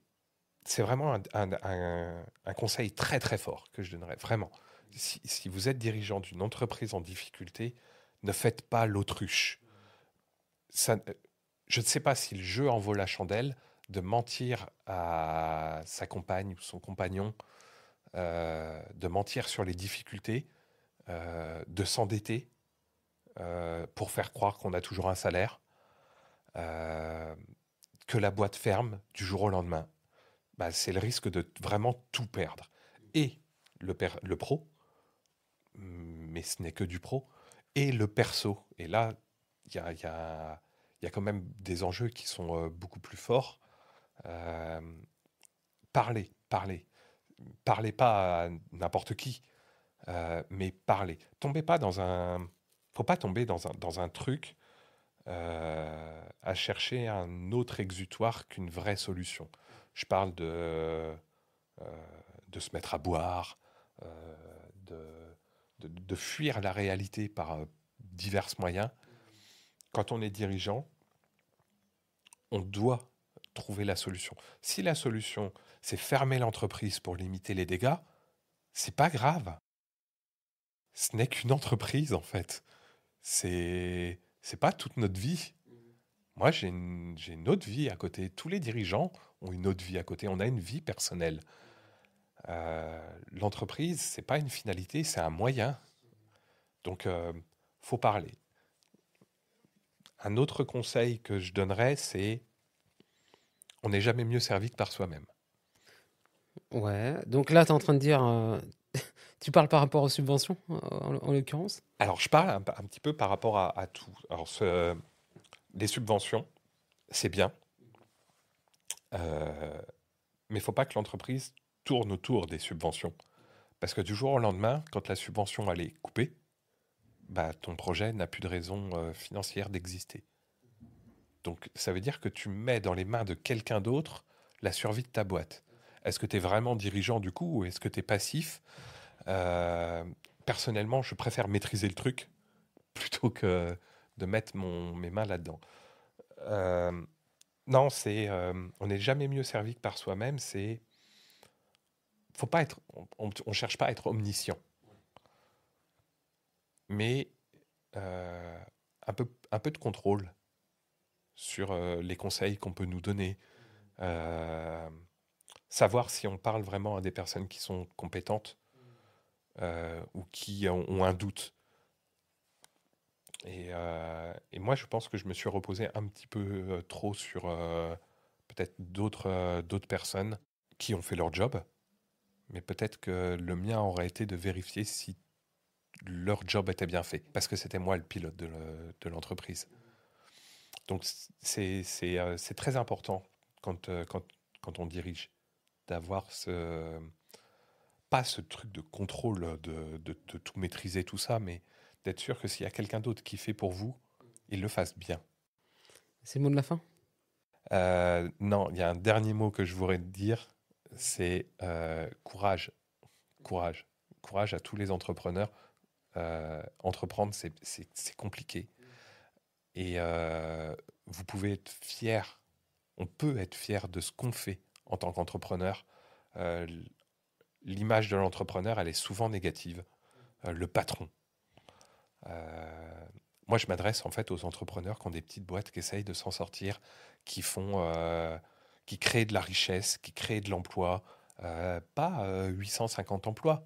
A: c'est vraiment un conseil très très fort que je donnerais, vraiment. Si vous êtes dirigeant d'une entreprise en difficulté, ne faites pas l'autruche. Ça, je ne sais pas si le jeu en vaut la chandelle de mentir à sa compagne ou son compagnon, de mentir sur les difficultés, de s'endetter pour faire croire qu'on a toujours un salaire, euh, que la boîte ferme du jour au lendemain. Bah, c'est le risque de vraiment tout perdre. Et le pro, mais ce n'est que du pro, et le perso. Et là, il y a quand même des enjeux qui sont beaucoup plus forts. Euh, parlez, parlez. Parlez pas à n'importe qui, mais parlez. Tombez pas dans un... Faut pas tomber dans un truc à chercher un autre exutoire qu'une vraie solution. Je parle de se mettre à boire, euh, de fuir la réalité par divers moyens. Quand on est dirigeant, on doit trouver la solution. Si la solution, c'est fermer l'entreprise pour limiter les dégâts, c'est pas grave. Ce n'est qu'une entreprise, en fait. C'est pas toute notre vie. Moi, j'ai une autre vie à côté. Tous les dirigeants ont une autre vie à côté. On a une vie personnelle. L'entreprise, c'est pas une finalité, c'est un moyen. Donc, faut parler. Un autre conseil que je donnerais, c'est on n'est jamais mieux servi que par soi-même.
B: Ouais, donc là, tu es en train de dire, tu parles par rapport aux subventions, en l'occurrence?
A: Alors, je parle un petit peu par rapport à tout. Alors, les subventions, c'est bien, mais il ne faut pas que l'entreprise tourne autour des subventions. Parce que du jour au lendemain, quand la subvention elle est coupée, bah, ton projet n'a plus de raison financière d'exister. Donc, ça veut dire que tu mets dans les mains de quelqu'un d'autre la survie de ta boîte. Est-ce que tu es vraiment dirigeant du coup ou est-ce que tu es passif? Personnellement, je préfère maîtriser le truc plutôt que de mettre mes mains là-dedans. Non, on n'est jamais mieux servi que par soi-même. Faut pas être, on cherche pas à être omniscient, mais un peu de contrôle sur les conseils qu'on peut nous donner. Savoir si on parle vraiment à des personnes qui sont compétentes ou qui ont un doute. Et moi, je pense que je me suis reposé un petit peu trop sur peut-être d'autres personnes qui ont fait leur job, mais peut-être que le mien aurait été de vérifier si leur job était bien fait, parce que c'était moi le pilote de l'entreprise. Donc c'est très important quand on dirige, d'avoir pas ce truc de contrôle, de tout maîtriser, tout ça, mais d'être sûr que s'il y a quelqu'un d'autre qui fait pour vous, il le fasse bien.
B: C'est le mot de la fin?
A: Non, il y a un dernier mot que je voudrais te dire, c'est courage. Courage. Courage à tous les entrepreneurs. Entreprendre, c'est compliqué. Et vous pouvez être fier, on peut être fier de ce qu'on fait en tant qu'entrepreneur. L'image de l'entrepreneur, elle est souvent négative. Le patron. Moi, je m'adresse en fait aux entrepreneurs qui ont des petites boîtes, qui essayent de s'en sortir, qui créent de la richesse, qui créent de l'emploi. Pas 850 emplois,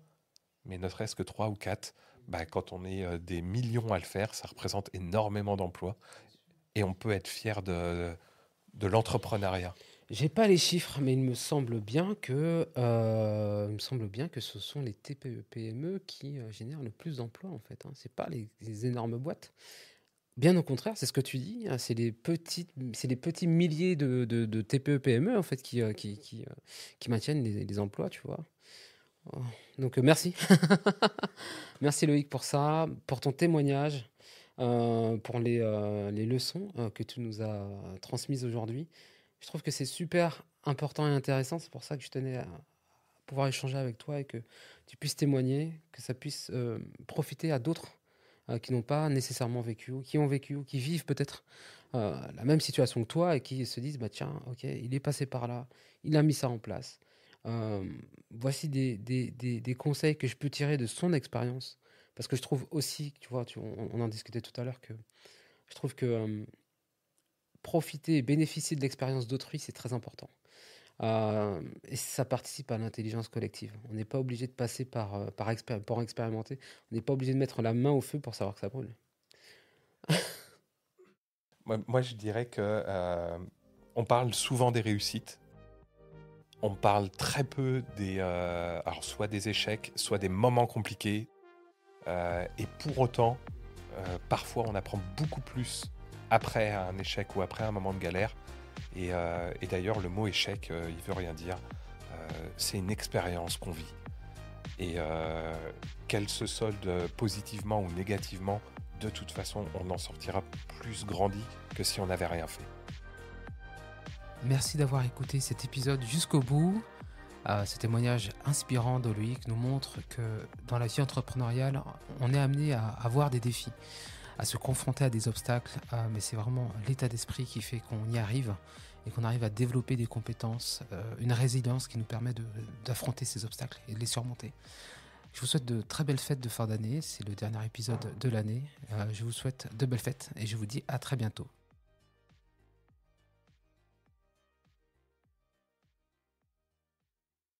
A: mais ne serait-ce que 3 ou 4. Bah, quand on est des millions à le faire, ça représente énormément d'emplois. Et on peut être fier de l'entrepreneuriat.
B: J'ai pas les chiffres, mais il me semble bien que ce sont les TPE-PME qui génèrent le plus d'emplois en fait, hein. C'est pas les énormes boîtes. Bien au contraire, c'est ce que tu dis, hein, c'est les petits milliers de TPE-PME en fait qui maintiennent les emplois, tu vois. Oh. Donc merci, merci Loïc pour ça, pour ton témoignage, pour les leçons que tu nous as transmises aujourd'hui. Je trouve que c'est super important et intéressant. C'est pour ça que je tenais à pouvoir échanger avec toi et que tu puisses témoigner, que ça puisse profiter à d'autres qui n'ont pas nécessairement vécu, ou qui ont vécu, ou qui vivent peut-être la même situation que toi et qui se disent, bah tiens, ok, il est passé par là, il a mis ça en place. Euh, Voici des conseils que je peux tirer de son expérience. Parce que je trouve aussi, tu vois, on en discutait tout à l'heure, que je trouve que profiter et bénéficier de l'expérience d'autrui, c'est très important. Et ça participe à l'intelligence collective. On n'est pas obligé de passer pour expérimenter. On n'est pas obligé de mettre la main au feu pour savoir que ça brûle.
A: Moi, je dirais que on parle souvent des réussites. On parle très peu alors soit des échecs, soit des moments compliqués. Et pour autant, parfois, on apprend beaucoup plus après un échec ou après un moment de galère. Et d'ailleurs, le mot échec, il veut rien dire. C'est une expérience qu'on vit. Et qu'elle se solde positivement ou négativement, de toute façon, on en sortira plus grandi que si on n'avait rien fait.
B: Merci d'avoir écouté cet épisode jusqu'au bout. Ce témoignage inspirant de Loïc nous montre que dans la vie entrepreneuriale, on est amené à avoir des défis, à se confronter à des obstacles, mais c'est vraiment l'état d'esprit qui fait qu'on y arrive et qu'on arrive à développer des compétences, une résilience qui nous permet d'affronter ces obstacles et de les surmonter. Je vous souhaite de très belles fêtes de fin d'année, c'est le dernier épisode de l'année. Je vous souhaite de belles fêtes et je vous dis à très bientôt.